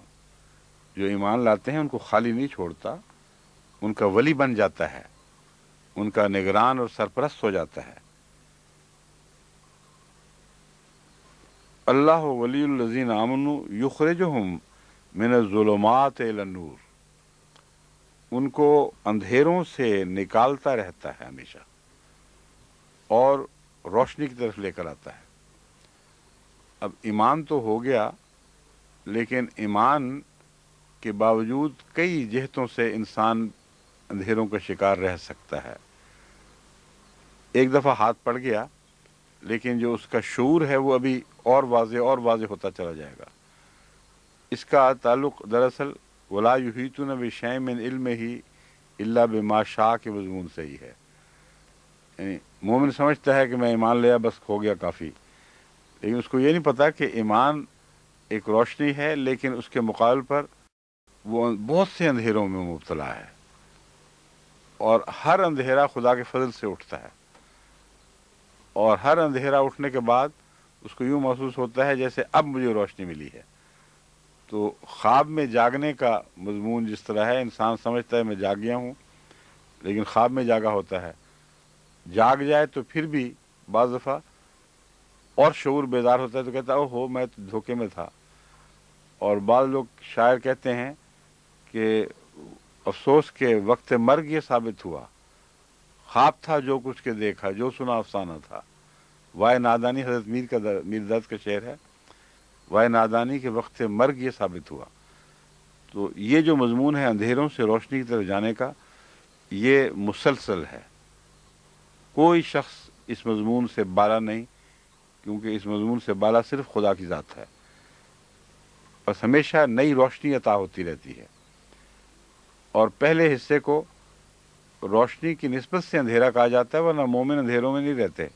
جو ایمان لاتے ہیں ان کو خالی نہیں چھوڑتا، ان کا ولی بن جاتا ہے، ان کا نگران اور سرپرست ہو جاتا ہے. اللہ ولی الذین آمنوا یخرجہم من الظلمات الی النور، ان کو اندھیروں سے نکالتا رہتا ہے ہمیشہ اور روشنی کی طرف لے کر آتا ہے. اب ایمان تو ہو گیا، لیکن ایمان کے باوجود کئی جہتوں سے انسان اندھیروں کا شکار رہ سکتا ہے. ایک دفعہ ہاتھ پڑ گیا، لیکن جو اس کا شعور ہے وہ ابھی اور واضح ہوتا چلا جائے گا. اس کا تعلق دراصل ولا یحیطون بشیء من علمہ الا بما شاء کے مضمون سے ہی ہے. یعنی مومن سمجھتا ہے کہ میں ایمان لیا بس ہو گیا کافی، لیکن اس کو یہ نہیں پتا کہ ایمان ایک روشنی ہے، لیکن اس کے مقابل پر وہ بہت سے اندھیروں میں مبتلا ہے، اور ہر اندھیرا خدا کے فضل سے اٹھتا ہے، اور ہر اندھیرا اٹھنے کے بعد اس کو یوں محسوس ہوتا ہے جیسے اب مجھے روشنی ملی ہے. تو خواب میں جاگنے کا مضمون جس طرح ہے، انسان سمجھتا ہے میں جاگ گیا ہوں، لیکن خواب میں جاگا ہوتا ہے. جاگ جائے تو پھر بھی بعض دفعہ اور شعور بیدار ہوتا ہے تو کہتا ہے او ہو میں تو دھوکے میں تھا. اور بعض لوگ شاعر کہتے ہیں کہ افسوس کے وقت مرگ یہ ثابت ہوا، خواب تھا جو کچھ کے دیکھا، جو سنا افسانہ تھا. وائے نادانی، حضرت میر درد کا شعر ہے، وائے نادانی کے وقت مرگ یہ ثابت ہوا. تو یہ جو مضمون ہے اندھیروں سے روشنی کی طرف جانے کا، یہ مسلسل ہے. کوئی شخص اس مضمون سے بالا نہیں، کیونکہ اس مضمون سے بالا صرف خدا کی ذات ہے. بس ہمیشہ نئی روشنی عطا ہوتی رہتی ہے، اور پہلے حصے کو روشنی کی نسبت سے اندھیرا کہا جاتا ہے، ورنہ مومن اندھیروں میں نہیں رہتے.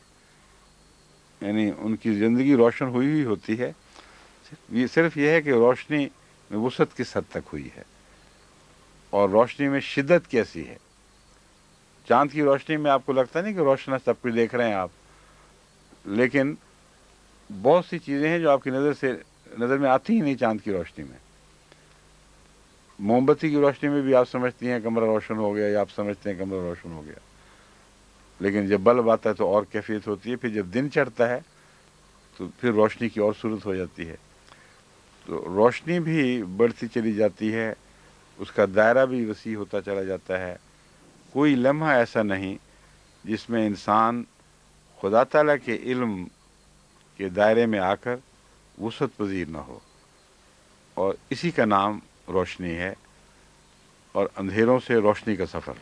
یعنی ان کی زندگی روشن ہوئی ہوتی ہے، یہ صرف یہ ہے کہ روشنی میں وسعت کس حد تک ہوئی ہے اور روشنی میں شدت کیسی ہے. چاند کی روشنی میں آپ کو لگتا نہیں کہ روشن سب کچھ دیکھ رہے ہیں آپ، لیکن بہت سی چیزیں ہیں جو آپ کی نظر میں آتی ہی نہیں چاند کی روشنی میں. موم بتی کی روشنی میں بھی آپ سمجھتی ہیں کمرہ روشن ہو گیا، یا آپ سمجھتے ہیں کمرہ روشن ہو گیا، لیکن جب بلب آتا ہے تو اور کیفیت ہوتی ہے. پھر جب دن چڑھتا ہے تو پھر روشنی کی اور صورت ہو جاتی ہے. تو روشنی بھی بڑھتی چلی جاتی ہے، اس کا دائرہ بھی وسیع ہوتا چلا جاتا ہے. کوئی لمحہ ایسا نہیں جس میں انسان خدا تعالیٰ کے علم کے دائرے میں آ کر وسعت پذیر نہ ہو، اور اسی کا نام روشنی ہے. اور اندھیروں سے روشنی کا سفر۔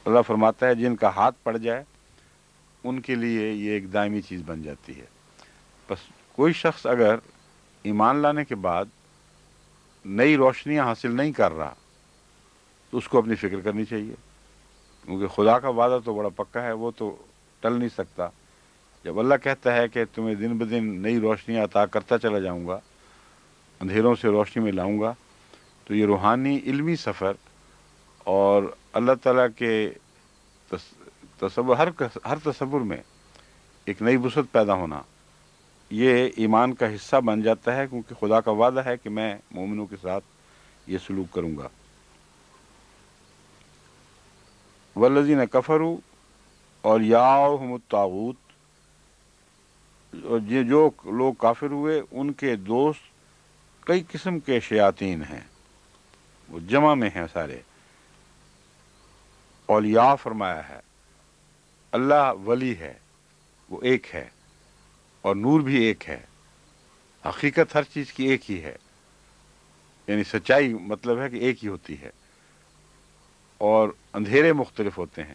اللہ فرماتا ہے جن کا ہاتھ پڑ جائے ان کے لیے یہ ایک دائمی چیز بن جاتی ہے۔ بس کوئی شخص اگر ایمان لانے کے بعد نئی روشنیاں حاصل نہیں کر رہا تو اس کو اپنی فکر کرنی چاہیے، کیونکہ خدا کا وعدہ تو بڑا پکا ہے، وہ تو ٹل نہیں سکتا۔ جب اللہ کہتا ہے کہ تمہیں دن بدن نئی روشنیاں عطا کرتا چلا جاؤں گا، اندھیروں سے روشنی میں لاؤں گا، تو یہ روحانی علمی سفر اور اللہ تعالیٰ کے تصور، ہر تصور میں ایک نئی وسعت پیدا ہونا، یہ ایمان کا حصہ بن جاتا ہے، کیونکہ خدا کا وعدہ ہے کہ میں مومنوں کے ساتھ یہ سلوک کروں گا۔ والذین کفروا اولیاؤہم الطاغوت، اور یہ جو لوگ کافر ہوئے ان کے دوست کئی قسم کے شیاطین ہیں، وہ جمع میں ہیں سارے۔ اولیاء فرمایا ہے، اللہ ولی ہے، وہ ایک ہے، اور نور بھی ایک ہے، حقیقت ہر چیز کی ایک ہی ہے، یعنی سچائی مطلب ہے کہ ایک ہی ہوتی ہے، اور اندھیرے مختلف ہوتے ہیں۔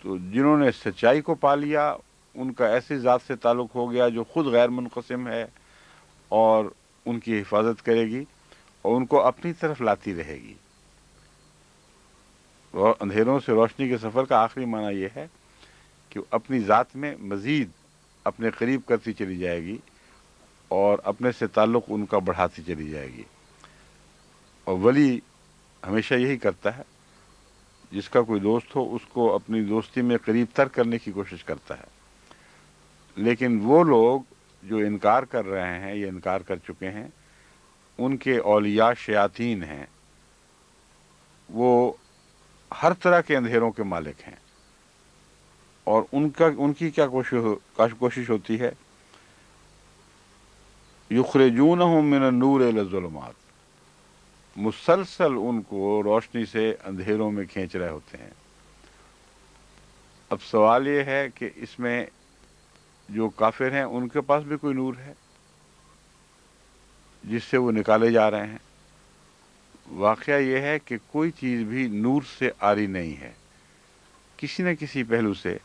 تو جنہوں نے سچائی کو پا لیا ان کا ایسی ذات سے تعلق ہو گیا جو خود غیر منقسم ہے اور ان کی حفاظت کرے گی اور ان کو اپنی طرف لاتی رہے گی۔ اور اندھیروں سے روشنی کے سفر کا آخری معنی یہ ہے کہ اپنی ذات میں مزید اپنے قریب کرتی چلی جائے گی اور اپنے سے تعلق ان کا بڑھاتی چلی جائے گی۔ اور ولی ہمیشہ یہی کرتا ہے، جس کا کوئی دوست ہو اس کو اپنی دوستی میں قریب تر کرنے کی کوشش کرتا ہے۔ لیکن وہ لوگ جو انکار کر رہے ہیں یا انکار کر چکے ہیں، ان کے اولیاء شیاطین ہیں، وہ ہر طرح کے اندھیروں کے مالک ہیں، اور ان کی کیا کوشش ہوتی ہے، یخرجونہم من النور الی الظلمات، مسلسل ان کو روشنی سے اندھیروں میں کھینچ رہے ہوتے ہیں۔ اب سوال یہ ہے کہ اس میں جو کافر ہیں ان کے پاس بھی کوئی نور ہے جس سے وہ نکالے جا رہے ہیں؟ واقعہ یہ ہے کہ کوئی چیز بھی نور سے عاری نہیں ہے، کسی نہ کسی پہلو سے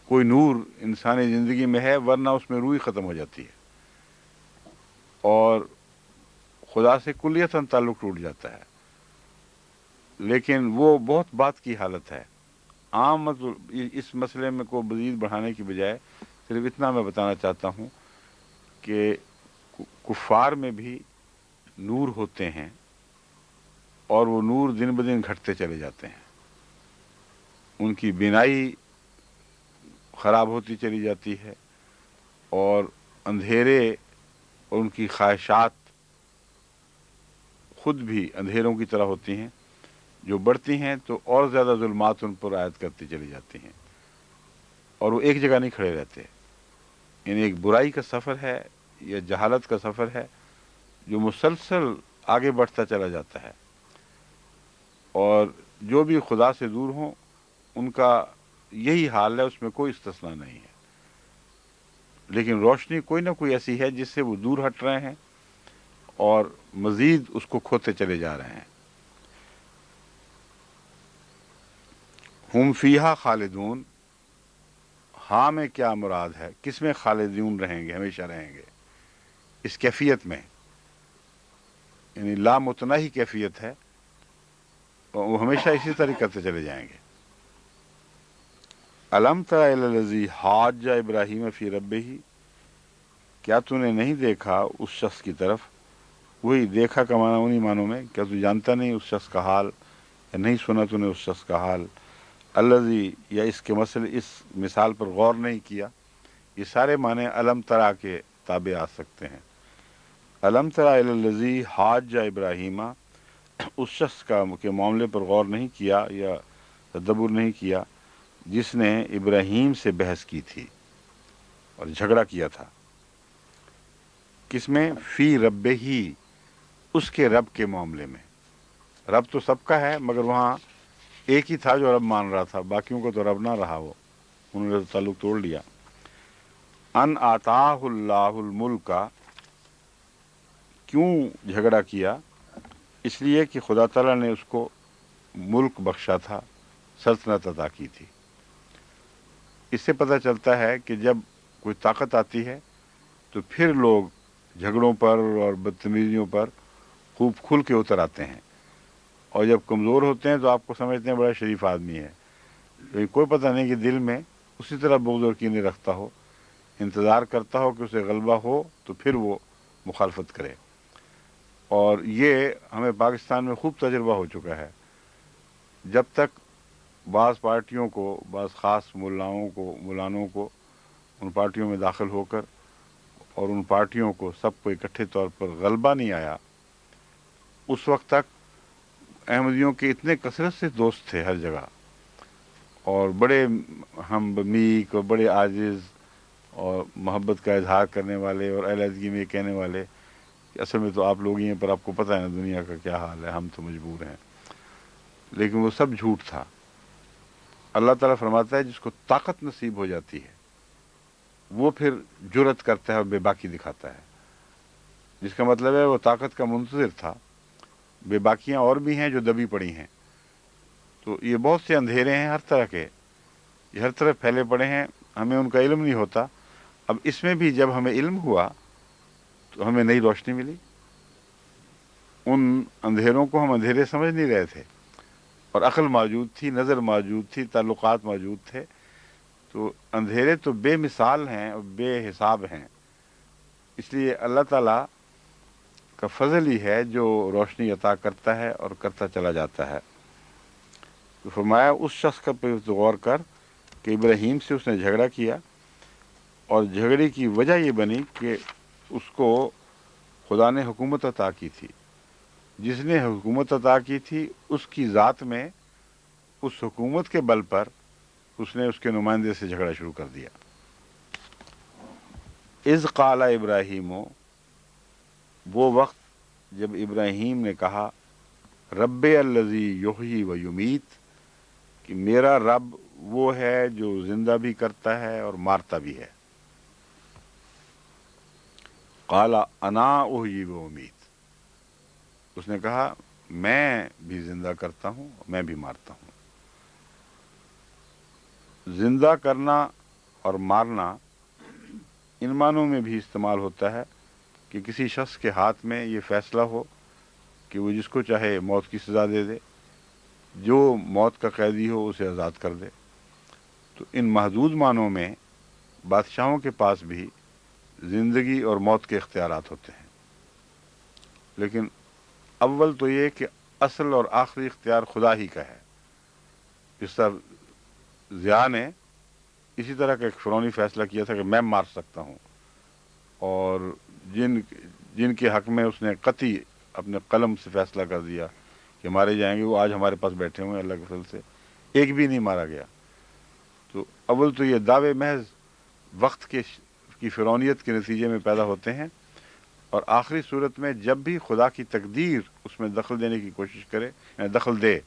کوئی نور انسانی زندگی میں ہے، ورنہ اس میں روح ختم ہو جاتی ہے اور خدا سے کلیتاً تعلق ٹوٹ جاتا ہے۔ لیکن وہ بہت بات کی حالت ہے۔ عام اس مسئلے میں کو مزید بڑھانے کی بجائے صرف اتنا میں بتانا چاہتا ہوں کہ کفار میں بھی نور ہوتے ہیں اور وہ نور دن بدن گھٹتے چلے جاتے ہیں، ان کی بینائی خراب ہوتی چلی جاتی ہے اور اندھیرے اور ان کی خواہشات خود بھی اندھیروں کی طرح ہوتی ہیں، جو بڑھتی ہیں تو اور زیادہ ظلمات ان پر عائد کرتی چلی جاتی ہیں، اور وہ ایک جگہ نہیں کھڑے رہتے۔ یعنی ایک برائی کا سفر ہے یا جہالت کا سفر ہے جو مسلسل آگے بڑھتا چلا جاتا ہے، اور جو بھی خدا سے دور ہوں ان کا یہی حال ہے، اس میں کوئی استثناء نہیں ہے۔ لیکن روشنی کوئی نہ کوئی ایسی ہے جس سے وہ دور ہٹ رہے ہیں اور مزید اس کو کھوتے چلے جا رہے ہیں۔ ہم فیہا خالدون، ہاں میں کیا مراد ہے، کس میں خالدون رہیں گے، ہمیشہ رہیں گے، اس کیفیت میں، یعنی لا متناہی کیفیت ہے، اور وہ ہمیشہ اسی طرح کرتے چلے جائیں گے۔ الم تر الی الذی حاج ابراہیم فی ربہ، کیا تو نے نہیں دیکھا اس شخص کی طرف، وہی دیکھا کا معنی انہی معنوں میں، کیا تو جانتا نہیں اس شخص کا حال، یا نہیں سنا تو نے اس شخص کا حال، الذی، یا اس کے مسئلے، اس مثال پر غور نہیں کیا۔ یہ سارے معنی الم ترا کے تابع آ سکتے ہیں۔ الم ترا الی الذی حاج ابراہیم، اس شخص کے معاملے پر غور نہیں کیا یا تدبر نہیں کیا جس نے ابراہیم سے بحث کی تھی اور جھگڑا کیا تھا۔ کس میں؟ فی رب ہی، اس کے رب کے معاملے میں۔ رب تو سب کا ہے، مگر وہاں ایک ہی تھا جو رب مان رہا تھا، باقیوں کو تو رب نہ رہا، وہ انہوں نے تو تعلق توڑ لیا۔ ان آتاہ اللہ الملک، کیوں جھگڑا کیا؟ اس لیے کہ خدا تعالیٰ نے اس کو ملک بخشا تھا، سلطنت عطا کی تھی۔ اس سے پتہ چلتا ہے کہ جب کوئی طاقت آتی ہے تو پھر لوگ جھگڑوں پر اور بدتمیزیوں پر خوب کھل کے اتر آتے ہیں، اور جب کمزور ہوتے ہیں تو آپ کو سمجھتے ہیں بڑا شریف آدمی ہے، لیکن کوئی پتہ نہیں کہ دل میں اسی طرح بغض اور کینے رکھتا ہو، انتظار کرتا ہو کہ اسے غلبہ ہو تو پھر وہ مخالفت کرے۔ اور یہ ہمیں پاکستان میں خوب تجربہ ہو چکا ہے۔ جب تک بعض پارٹیوں کو، بعض خاص مولانوں کو ان پارٹیوں میں داخل ہو کر اور ان پارٹیوں کو سب کو اکٹھے طور پر غلبہ نہیں آیا، اس وقت تک احمدیوں کے اتنے کثرت سے دوست تھے ہر جگہ، اور بڑے ہم بمیک اور بڑے عاجز اور محبت کا اظہار کرنے والے اور علیحدگی میں یہ کہنے والے کہ اصل میں تو آپ لوگ ہی ہیں، پر آپ کو پتہ ہے نا دنیا کا کیا حال ہے، ہم تو مجبور ہیں۔ لیکن وہ سب جھوٹ تھا۔ اللہ تعالیٰ فرماتا ہے جس کو طاقت نصیب ہو جاتی ہے وہ پھر جرأت کرتا ہے اور بے باکی دکھاتا ہے، جس کا مطلب ہے وہ طاقت کا منتظر تھا۔ بے باکیاں اور بھی ہیں جو دبی پڑی ہیں۔ تو یہ بہت سے اندھیرے ہیں ہر طرح کے، یہ ہر طرف پھیلے پڑے ہیں، ہمیں ان کا علم نہیں ہوتا۔ اب اس میں بھی جب ہمیں علم ہوا تو ہمیں نئی روشنی ملی۔ ان اندھیروں کو ہم اندھیرے سمجھ نہیں رہے تھے، اور عقل موجود تھی، نظر موجود تھی، تعلقات موجود تھے۔ تو اندھیرے تو بے مثال ہیں اور بے حساب ہیں۔ اس لیے اللہ تعالیٰ کا فضل ہی ہے جو روشنی عطا کرتا ہے اور کرتا چلا جاتا ہے۔ تو فرمایا اس شخص کا پہ غور کر کہ ابراہیم سے اس نے جھگڑا کیا، اور جھگڑے کی وجہ یہ بنی کہ اس کو خدا نے حکومت عطا کی تھی۔ جس نے حکومت عطا کی تھی اس کی ذات میں، اس حکومت کے بل پر اس نے اس کے نمائندے سے جھگڑا شروع کر دیا۔ اذ قال ابراہیم، وہ وقت جب ابراہیم نے کہا، رب الذی یحیی و یمیت، کہ میرا رب وہ ہے جو زندہ بھی کرتا ہے اور مارتا بھی ہے۔ قال انا احیی و امیت، اس نے کہا میں بھی زندہ کرتا ہوں میں بھی مارتا ہوں۔ زندہ کرنا اور مارنا ان معنوں میں بھی استعمال ہوتا ہے کہ کسی شخص کے ہاتھ میں یہ فیصلہ ہو کہ وہ جس کو چاہے موت کی سزا دے دے، جو موت کا قیدی ہو اسے آزاد کر دے۔ تو ان محدود معنوں میں بادشاہوں کے پاس بھی زندگی اور موت کے اختیارات ہوتے ہیں، لیکن اول تو یہ کہ اصل اور آخری اختیار خدا ہی کا ہے۔ اس طرح ضیاء نے اسی طرح کا ایک فرعونی فیصلہ کیا تھا کہ میں مار سکتا ہوں، اور جن کے حق میں اس نے قطعی اپنے قلم سے فیصلہ کر دیا کہ مارے جائیں گے، وہ آج ہمارے پاس بیٹھے ہوئے ہیں اللہ کے فضل سے، ایک بھی نہیں مارا گیا۔ تو اول تو یہ دعوے محض وقت کی فرعونیت کے نتیجے میں پیدا ہوتے ہیں، اور آخری صورت میں جب بھی خدا کی تقدیر اس میں دخل دینے کی کوشش کرے، یعنی دخل دے،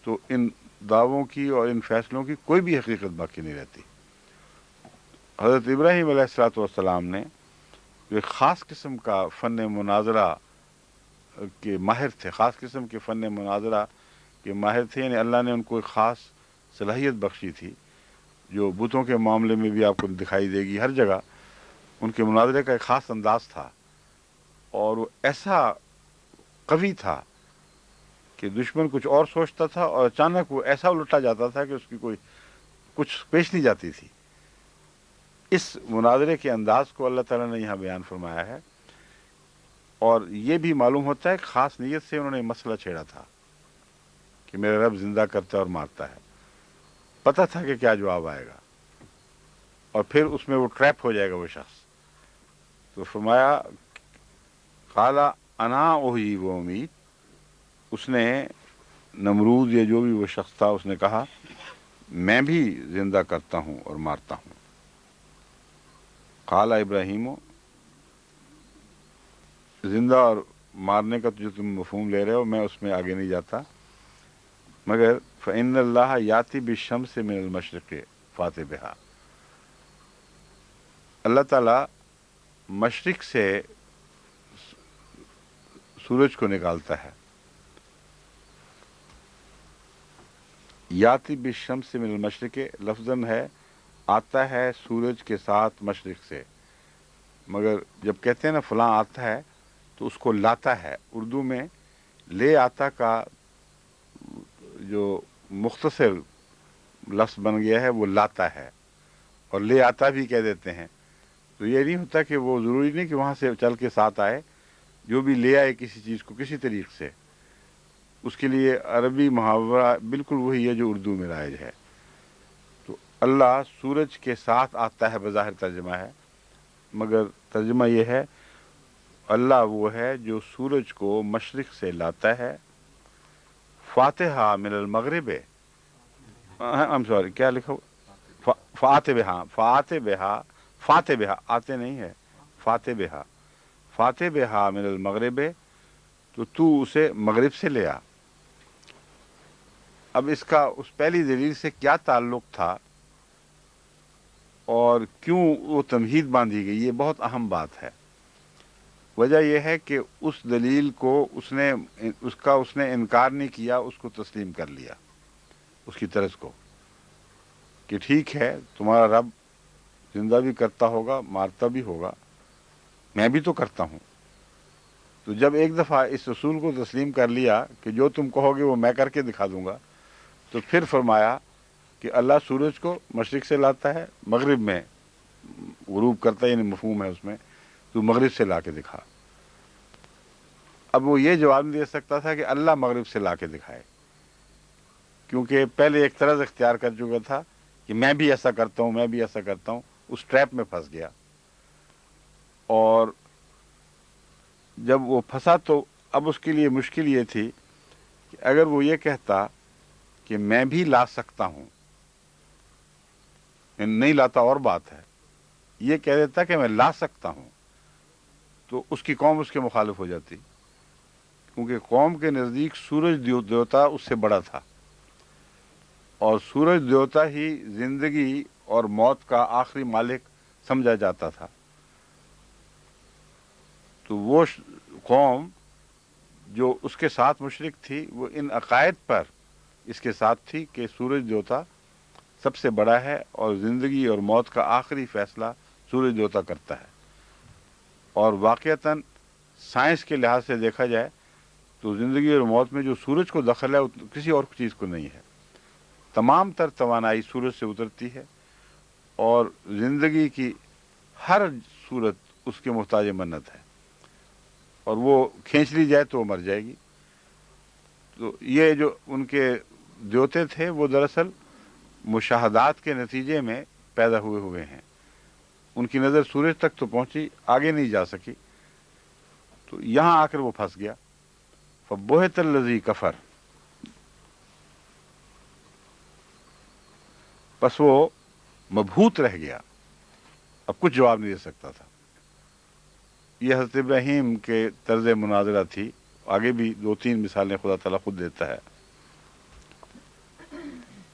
تو ان دعووں کی اور ان فیصلوں کی کوئی بھی حقیقت باقی نہیں رہتی۔ حضرت ابراہیم علیہ الصلوۃ والسلام نے جو ایک خاص قسم کا فن مناظرہ کے ماہر تھے، خاص قسم کے فن مناظرہ کے ماہر تھے، یعنی اللہ نے ان کو ایک خاص صلاحیت بخشی تھی جو بتوں کے معاملے میں بھی آپ کو دکھائی دے گی۔ ہر جگہ ان کے مناظرے کا ایک خاص انداز تھا، اور وہ ایسا قوی تھا کہ دشمن کچھ اور سوچتا تھا اور اچانک وہ ایسا الٹا جاتا تھا کہ اس کی کوئی کچھ پیش نہیں جاتی تھی۔ اس مناظرے کے انداز کو اللہ تعالیٰ نے یہاں بیان فرمایا ہے، اور یہ بھی معلوم ہوتا ہے کہ خاص نیت سے انہوں نے مسئلہ چھیڑا تھا کہ میرا رب زندہ کرتا ہے اور مارتا ہے۔ پتہ تھا کہ کیا جواب آئے گا، اور پھر اس میں وہ ٹریپ ہو جائے گا وہ شخص۔ تو فرمایا قال انا احیی و امیت، اس نے نمرود یا جو بھی وہ شخص تھا اس نے کہا میں بھی زندہ کرتا ہوں اور مارتا ہوں۔ قال ابراہیم، زندہ اور مارنے کا جو تم مفہوم لے رہے ہو میں اس میں آگے نہیں جاتا، مگر فإن اللہ یاتی بالشمس من المشرق فات بہا، اللہ تعالیٰ مشرق سے سورج کو نکالتا ہے. یاتی بالشمس من المشرق لفظاً ہے آتا ہے سورج کے ساتھ مشرق سے، مگر جب کہتے ہیں نا فلاں آتا ہے تو اس کو لاتا ہے. اردو میں لے آتا کا جو مختصر لفظ بن گیا ہے وہ لاتا ہے، اور لے آتا بھی کہہ دیتے ہیں. تو یہ نہیں ہوتا کہ وہ ضروری نہیں کہ وہاں سے چل کے ساتھ آئے، جو بھی لے آئے کسی چیز کو کسی طریق سے، اس کے لیے عربی محاورہ بالکل وہی ہے جو اردو میں رائج ہے. تو اللہ سورج کے ساتھ آتا ہے بظاہر ترجمہ ہے، مگر ترجمہ یہ ہے اللہ وہ ہے جو سورج کو مشرق سے لاتا ہے. فاتحہ من المغرب، سوری کیا لکھا فاتحہ، فاتحہ، فاتحہ آتے نہیں ہے، فاتحہ، فاتحہ من المغرب، تو اسے مغرب سے لے آ. اب اس کا اس پہلی دلیل سے کیا تعلق تھا اور کیوں وہ تمہید باندھی گئی، یہ بہت اہم بات ہے. وجہ یہ ہے کہ اس دلیل کو اس نے انکار نہیں کیا، اس کو تسلیم کر لیا، اس کی طرز کو، کہ ٹھیک ہے تمہارا رب زندہ بھی کرتا ہوگا مارتا بھی ہوگا، میں بھی تو کرتا ہوں. تو جب ایک دفعہ اس اصول کو تسلیم کر لیا کہ جو تم کہو گے وہ میں کر کے دکھا دوں گا، تو پھر فرمایا کہ اللہ سورج کو مشرق سے لاتا ہے، مغرب میں غروب کرتا ہے، یعنی مفہوم ہے اس میں، تو مغرب سے لا کے دکھا. اب وہ یہ جواب نہیں دے سکتا تھا کہ اللہ مغرب سے لا کے دکھائے، کیونکہ پہلے ایک طرز اختیار کر چکا تھا کہ میں بھی ایسا کرتا ہوں، میں بھی ایسا کرتا ہوں. اس ٹریپ میں پھنس گیا، اور جب وہ پھنسا تو اب اس کے لیے مشکل یہ تھی کہ اگر وہ یہ کہتا کہ میں بھی لا سکتا ہوں، نہیں لاتا اور بات ہے، یہ کہہ دیتا کہ میں لا سکتا ہوں، تو اس کی قوم اس کے مخالف ہو جاتی، کیونکہ قوم کے نزدیک سورج دیوتا اس سے بڑا تھا، اور سورج دیوتا ہی زندگی اور موت کا آخری مالک سمجھا جاتا تھا. تو وہ قوم جو اس کے ساتھ مشرک تھی وہ ان عقائد پر اس کے ساتھ تھی کہ سورج دیوتا سب سے بڑا ہے اور زندگی اور موت کا آخری فیصلہ سورج دیوتا کرتا ہے. اور واقعتاً سائنس کے لحاظ سے دیکھا جائے تو زندگی اور موت میں جو سورج کو دخل ہے کسی اور چیز کو نہیں ہے. تمام تر توانائی سورج سے اترتی ہے، اور زندگی کی ہر صورت اس کے محتاج منت ہے، اور وہ کھینچ لی جائے تو وہ مر جائے گی. تو یہ جو ان کے دیوتے تھے وہ دراصل مشاہدات کے نتیجے میں پیدا ہوئے ہیں. ان کی نظر سورج تک تو پہنچی، آگے نہیں جا سکی، تو یہاں آ کر وہ پھنس گیا. فبہت الذی کفر، بس وہ مبہوت رہ گیا، اب کچھ جواب نہیں دے سکتا تھا. یہ حضرت ابراہیم کے طرز مناظرہ تھی. آگے بھی 2-3 مثالیں خدا تعالیٰ خود دیتا ہے.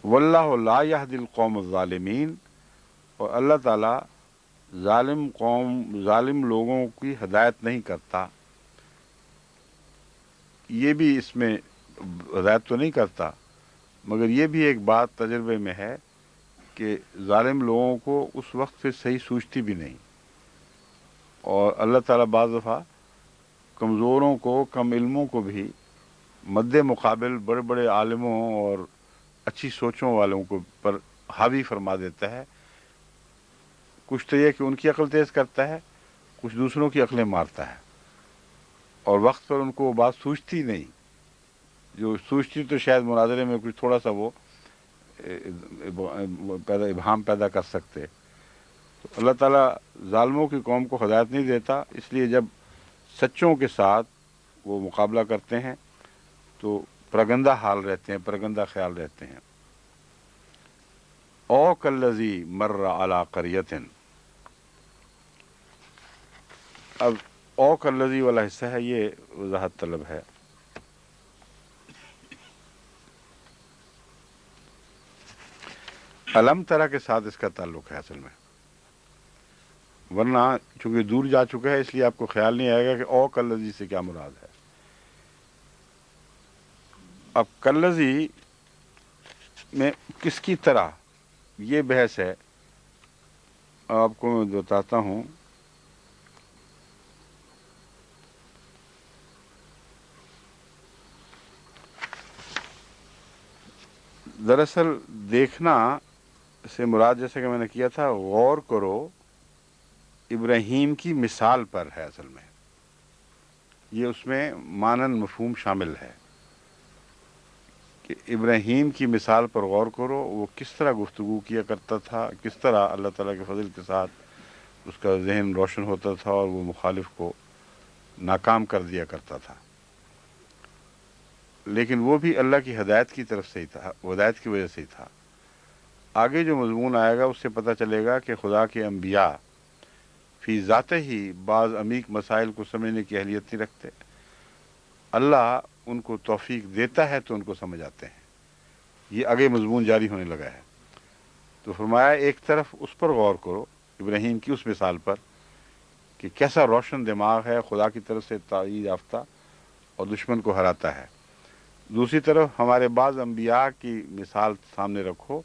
واللہ لا یہدی القوم الظالمین، اور اللہ تعالیٰ ظالم لوگوں کی ہدایت نہیں کرتا. یہ بھی اس میں ہدایت تو نہیں کرتا، مگر یہ بھی ایک بات تجربے میں ہے کہ ظالم لوگوں کو اس وقت پھر صحیح سوچتی بھی نہیں. اور اللہ تعالیٰ بعض دفعہ کمزوروں کو، کم علموں کو بھی مد مقابل بڑے بڑے عالموں اور اچھی سوچوں والوں کو پر حاوی فرما دیتا ہے. کچھ تو یہ کہ ان کی عقل تیز کرتا ہے، کچھ دوسروں کی عقلیں مارتا ہے، اور وقت پر ان کو وہ بات سوچتی نہیں. جو سوچتی تو شاید مناظرے میں کچھ تھوڑا سا وہ ابہام پیدا کر سکتے. تو اللہ تعالیٰ ظالموں کی قوم کو ہدایت نہیں دیتا، اس لیے جب سچوں کے ساتھ وہ مقابلہ کرتے ہیں تو پرگندہ حال رہتے ہیں، پرگندہ خیال رہتے ہیں. او کالذی مر علی قریۃ، اب او کالذی والا حصہ ہے، یہ وضاحت طلب ہے. علم ترا کے ساتھ اس کا تعلق ہے اصل میں، ورنہ چونکہ دور جا چکا ہے اس لیے آپ کو خیال نہیں آئے گا کہ او کالذی سے کیا مراد ہے. اب کلذی میں کس کی طرح، یہ بحث ہے. آپ کو میں بتاتا ہوں. دراصل دیکھنا سے مراد، جیسے کہ میں نے کیا تھا، غور کرو ابراہیم کی مثال پر ہے. اصل میں یہ اس میں مانن مفہوم شامل ہے کہ ابراہیم کی مثال پر غور کرو. وہ کس طرح گفتگو کیا کرتا تھا، کس طرح اللہ تعالیٰ کے فضل کے ساتھ اس کا ذہن روشن ہوتا تھا اور وہ مخالف کو ناکام کر دیا کرتا تھا. لیکن وہ بھی اللہ کی ہدایت کی طرف سے ہی تھا، ہدایت کی وجہ سے ہی تھا. آگے جو مضمون آئے گا اس سے پتہ چلے گا کہ خدا کے انبیاء فی ذاتہ ہی بعض عمیق مسائل کو سمجھنے کی اہلیت نہیں رکھتے. اللہ ان کو توفیق دیتا ہے تو ان کو سمجھ آتے ہیں. یہ آگے مضمون جاری ہونے لگا ہے. تو فرمایا ایک طرف اس پر غور کرو، ابراہیم کی اس مثال پر کہ کیسا روشن دماغ ہے، خدا کی طرف سے تائید یافتہ، اور دشمن کو ہراتا ہے. دوسری طرف ہمارے بعض انبیاء کی مثال سامنے رکھو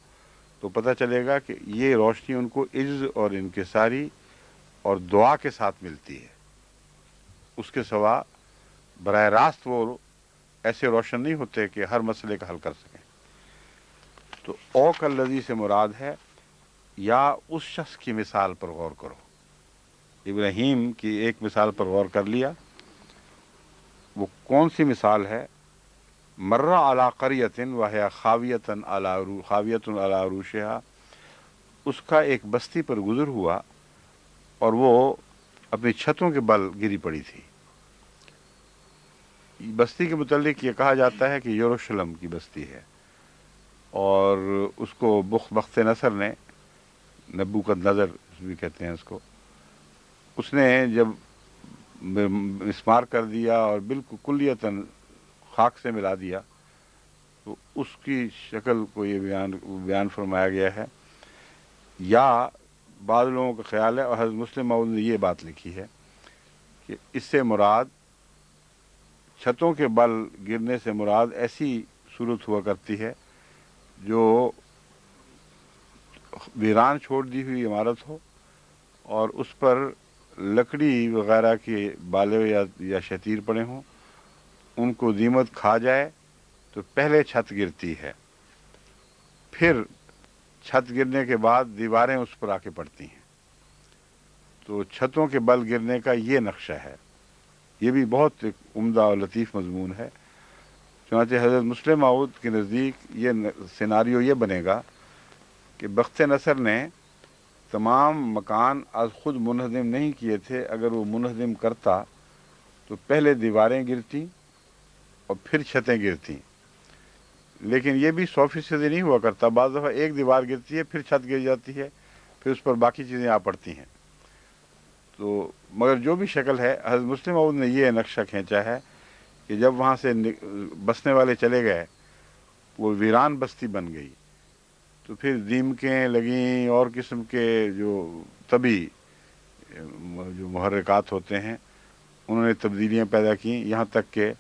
تو پتہ چلے گا کہ یہ روشنی ان کو عجز اور انکساری اور دعا کے ساتھ ملتی ہے. اس کے سوا براہ راست وہ ایسے روشن نہیں ہوتے کہ ہر مسئلے کا حل کر سکیں. تو او کلذی سے مراد ہے یا اس شخص کی مثال پر غور کرو. ابراہیم کی ایک مثال پر غور کر لیا. وہ کون سی مثال ہے؟ مر علی قریۃ وہی خاویۃ علی عروشہا. اس کا ایک بستی پر گزر ہوا اور وہ اپنی چھتوں کے بل گری پڑی تھی. بستی کے متعلق یہ کہا جاتا ہے کہ یروشلم کی بستی ہے، اور اس کو بخت نصر نے، نبوکد نظر بھی کہتے ہیں اس کو، اس نے جب مسمار کر دیا اور بالکل کلیتاً خاک سے ملا دیا تو اس کی شکل کو یہ بیان فرمایا گیا ہے. یا بعض لوگوں کا خیال ہے، اور حضرت مسلم موعود نے یہ بات لکھی ہے کہ اس سے مراد، چھتوں کے بل گرنے سے مراد ایسی صورت ہوا کرتی ہے جو ویران چھوڑ دی ہوئی عمارت ہو اور اس پر لکڑی وغیرہ کے بالے یا شتیر پڑے ہوں. ان کو دیمت کھا جائے تو پہلے چھت گرتی ہے، پھر چھت گرنے کے بعد دیواریں اس پر آ کے پڑتی ہیں. تو چھتوں کے بل گرنے کا یہ نقشہ ہے. یہ بھی بہت ایک عمدہ اور لطیف مضمون ہے. چنانچہ حضرت مسلم موعود کے نزدیک یہ سیناریو یہ بنے گا کہ بخت نصر نے تمام مکان از خود منہدم نہیں کیے تھے. اگر وہ منہدم کرتا تو پہلے دیواریں گرتی اور پھر چھتیں گرتی. لیکن یہ بھی 100% نہیں ہوا کرتا. بعض دفعہ ایک دیوار گرتی ہے، پھر چھت گر جاتی ہے، پھر اس پر باقی چیزیں آ پڑتی ہیں. تو مگر جو بھی شکل ہے، حضرت مسلم موعود نے یہ نقشہ کھینچا ہے کہ جب وہاں سے بسنے والے چلے گئے، وہ ویران بستی بن گئی. تو پھر دیمکیں لگیں اور قسم کے جو طبی جو محرکات ہوتے ہیں، انہوں نے تبدیلیاں پیدا کیں، یہاں تک کہ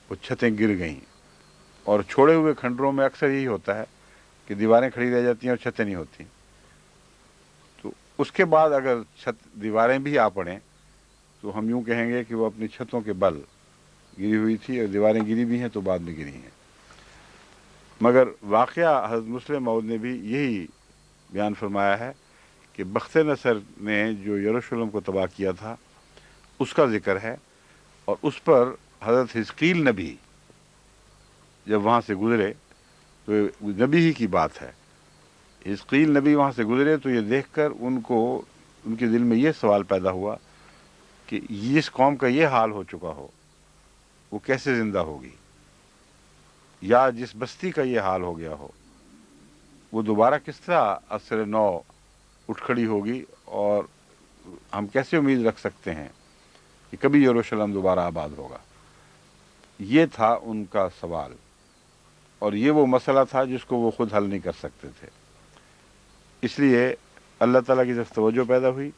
وہ چھتیں گر گئیں. اور چھوڑے ہوئے کھنڈروں میں اکثر یہی ہوتا ہے کہ دیواریں کھڑی رہ جاتی ہیں اور چھتیں نہیں ہوتی. تو اس کے بعد اگر دیواریں بھی آ پڑیں تو ہم یوں کہیں گے کہ وہ اپنی چھتوں کے بل گری ہوئی تھی، اور دیواریں گری بھی ہیں تو بعد میں گری ہیں. مگر واقعہ حضرت مسلم موعود نے بھی یہی بیان فرمایا ہے کہ بخت نصر نے جو یروشلم کو تباہ کیا تھا اس کا ذکر ہے. اور اس پر حضرت حزقیل نبی جب وہاں سے گزرے تو نبی ہی کی بات ہے. حزقیل نبی وہاں سے گزرے تو یہ دیکھ کر ان کے دل میں یہ سوال پیدا ہوا کہ جس قوم کا یہ حال ہو چکا ہو وہ کیسے زندہ ہوگی، یا جس بستی کا یہ حال ہو گیا ہو وہ دوبارہ کس طرح عصر نو اٹھ کھڑی ہوگی، اور ہم کیسے امید رکھ سکتے ہیں کہ کبھی یروشلم دوبارہ آباد ہوگا. یہ تھا ان کا سوال، اور یہ وہ مسئلہ تھا جس کو وہ خود حل نہیں کر سکتے تھے. اس لیے اللہ تعالیٰ کی طرف توجہ پیدا ہوئی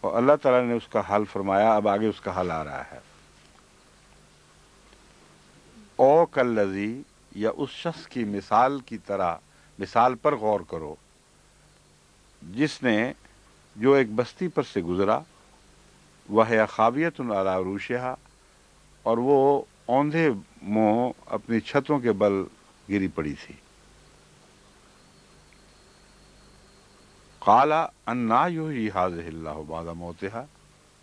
اور اللہ تعالیٰ نے اس کا حل فرمایا. اب آگے اس کا حل آ رہا ہے. او کلذی یا اس شخص کی مثال کی طرح مثال پر غور کرو جس نے جو ایک بستی پر سے گزرا، وَهِيَ خَاوِيَةٌ عَلَىٰ عُرُوشِهَا، اور وہ اوندھے منہ اپنی چھتوں کے بل گری پڑی تھی۔ قَالَ أَنَّىٰ يُحْيِي هَٰذِهِ اللَّهُ بَعْدَ مَوْتِهَا،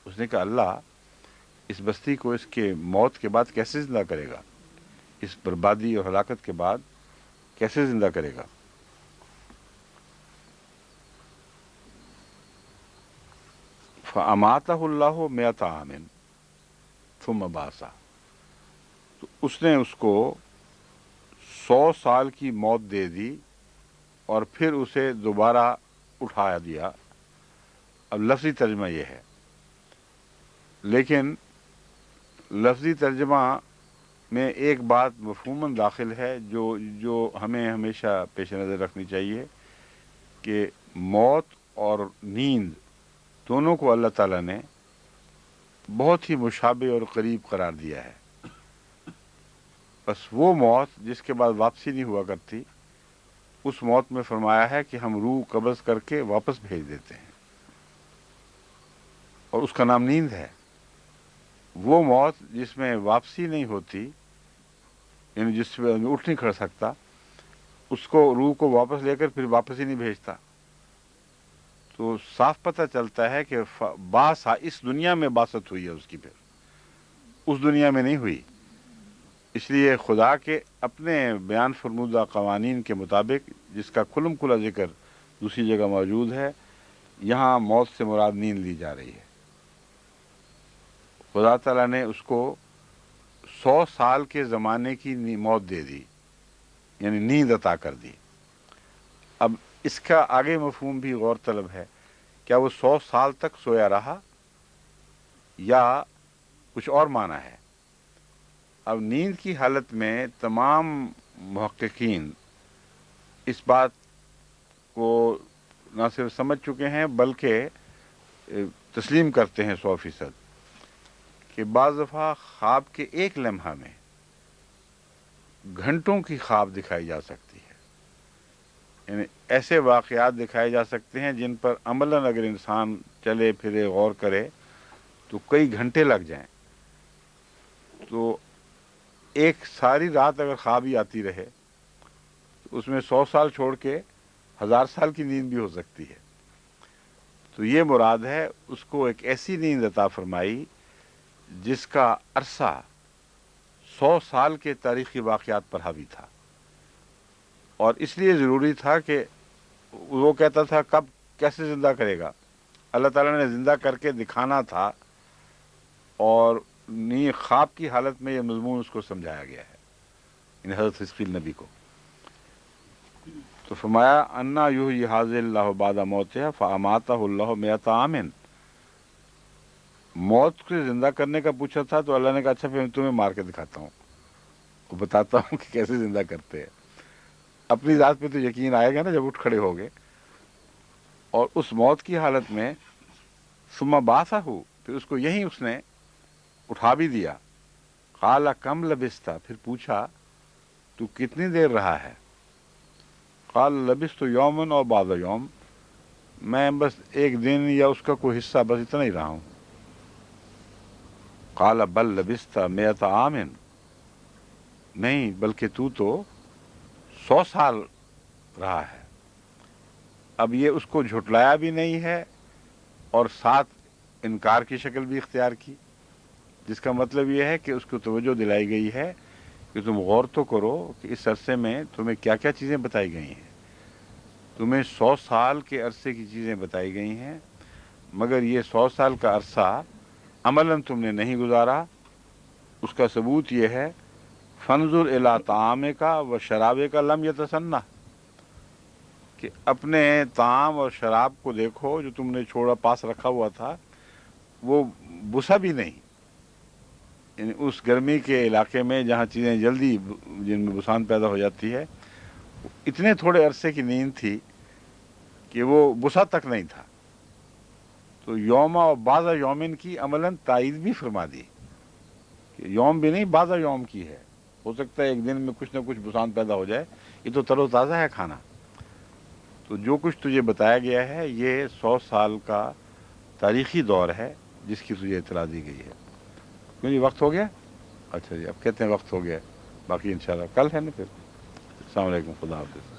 اس نے کہا اللہ اس بستی کو اس کے موت کے بعد کیسے زندہ کرے گا، اس بربادی اور ہلاکت کے بعد کیسے زندہ کرے گا۔ فَأَمَاتَهُ اللَّهُ مِائَةَ عَامٍ ثُمَّ بَعَثَهُ، تو اس نے اس کو 100 سال کی موت دے دی اور پھر اسے دوبارہ اٹھا دیا۔ اب لفظی ترجمہ یہ ہے، لیکن لفظی ترجمہ میں ایک بات مفہوماً داخل ہے جو ہمیں ہمیشہ پیش نظر رکھنی چاہیے کہ موت اور نیند دونوں کو اللہ تعالیٰ نے بہت ہی مشابہ اور قریب قرار دیا ہے۔ بس وہ موت جس کے بعد واپسی نہیں ہوا کرتی، اس موت میں فرمایا ہے کہ ہم روح قبض کر کے واپس بھیج دیتے ہیں، اور اس کا نام نیند ہے۔ وہ موت جس میں واپسی نہیں ہوتی، یعنی جس میں اٹھ نہیں کھڑ سکتا، اس کو روح کو واپس لے کر پھر واپس ہی نہیں بھیجتا، تو صاف پتہ چلتا ہے کہ اس دنیا میں باسط ہوئی ہے اس کی، پھر اس دنیا میں نہیں ہوئی۔ اس لیے خدا کے اپنے بیان فرمودہ قوانین کے مطابق، جس کا کھلم کھلا ذکر دوسری جگہ موجود ہے، یہاں موت سے مراد نیند لی جا رہی ہے۔ خدا تعالیٰ نے اس کو 100 سال کے زمانے کی موت دے دی، یعنی نیند عطا کر دی۔ اب اس کا آگے مفہوم بھی غور طلب ہے، کیا وہ 100 سال تک سویا رہا یا کچھ اور معنی ہے؟ اب نیند کی حالت میں تمام محققین اس بات کو نہ صرف سمجھ چکے ہیں بلکہ تسلیم کرتے ہیں 100% کہ بعض دفعہ خواب کے ایک لمحہ میں گھنٹوں کی خواب دکھائی جا سکتی ہے، یعنی ایسے واقعات دکھائے جا سکتے ہیں جن پر عملاً اگر انسان چلے پھرے غور کرے تو کئی گھنٹے لگ جائیں۔ تو ایک ساری رات اگر خواب ہی آتی رہے تو اس میں 100 سال چھوڑ کے 1000 سال کی نیند بھی ہو سکتی ہے۔ تو یہ مراد ہے اس کو ایک ایسی نیند عطا فرمائی جس کا عرصہ 100 سال کے تاریخی واقعات پر حاوی تھا، اور اس لیے ضروری تھا کہ وہ کہتا تھا کب کیسے زندہ کرے گا، اللہ تعالیٰ نے زندہ کر کے دکھانا تھا، اور خواب کی حالت میں یہ مضمون اس کو سمجھایا گیا ہے، یعنی حضرت حزقیل نبی کو۔ تو فرمایا انا یحیی ھذہ اللہ بعد موتہا فاماتہ اللہ مئۃ عام، موت سے زندہ کرنے کا پوچھا تھا تو اللہ نے کہا اچھا پھر میں تمہیں مار کے دکھاتا ہوں، وہ بتاتا ہوں کہ کیسے زندہ کرتے ہیں۔ اپنی ذات پہ تو یقین آئے گا نا جب اٹھ کھڑے ہوگے۔ اور اس موت کی حالت میں ثم بعثہ، پھر اس کو یہیں اس نے اٹھا بھی دیا۔ قال کم لبثت، پھر پوچھا تو کتنی دیر رہا ہے؟ قال لبثت یوما اور بعض یوم، میں بس ایک دن یا اس کا کوئی حصہ، بس اتنا ہی رہا ہوں۔ قال بل لبثت مئۃ عام، نہیں بلکہ تو 100 سال رہا ہے۔ اب یہ اس کو جھٹلایا بھی نہیں ہے اور ساتھ انکار کی شکل بھی اختیار کی، جس کا مطلب یہ ہے کہ اس کو توجہ دلائی گئی ہے کہ تم غور تو کرو کہ اس عرصے میں تمہیں کیا کیا چیزیں بتائی گئی ہیں۔ تمہیں 100 سال کے عرصے کی چیزیں بتائی گئی ہیں، مگر یہ 100 سال کا عرصہ عملاً تم نے نہیں گزارا۔ اس کا ثبوت یہ ہے فانظر الی طعامک و شرابک لم یتسنہ، کہ اپنے طعام اور شراب کو دیکھو جو تم نے چھوڑا پاس رکھا ہوا تھا، وہ بسا بھی نہیں، یعنی اس گرمی کے علاقے میں جہاں چیزیں جلدی جن میں بسان پیدا ہو جاتی ہے، اتنے تھوڑے عرصے کی نیند تھی کہ وہ بسا تک نہیں تھا۔ تو یوم اور بعض یومن کی عملاً تائید بھی فرما دی کہ یوم بھی نہیں بعض یوم کی ہے، ہو سکتا ہے ایک دن میں کچھ نہ کچھ بسان پیدا ہو جائے، یہ تو تر و تازہ ہے کھانا. تو جو کچھ تجھے بتایا گیا ہے یہ 100 سال کا تاریخی دور ہے جس کی تجھے اطلاع دی گئی ہے. کیوں جی وقت ہو گیا؟ اچھا جی اب کہتے ہیں وقت ہو گیا، باقی انشاءاللہ کل ہے نا پھر. السلام علیکم، خدا حافظ.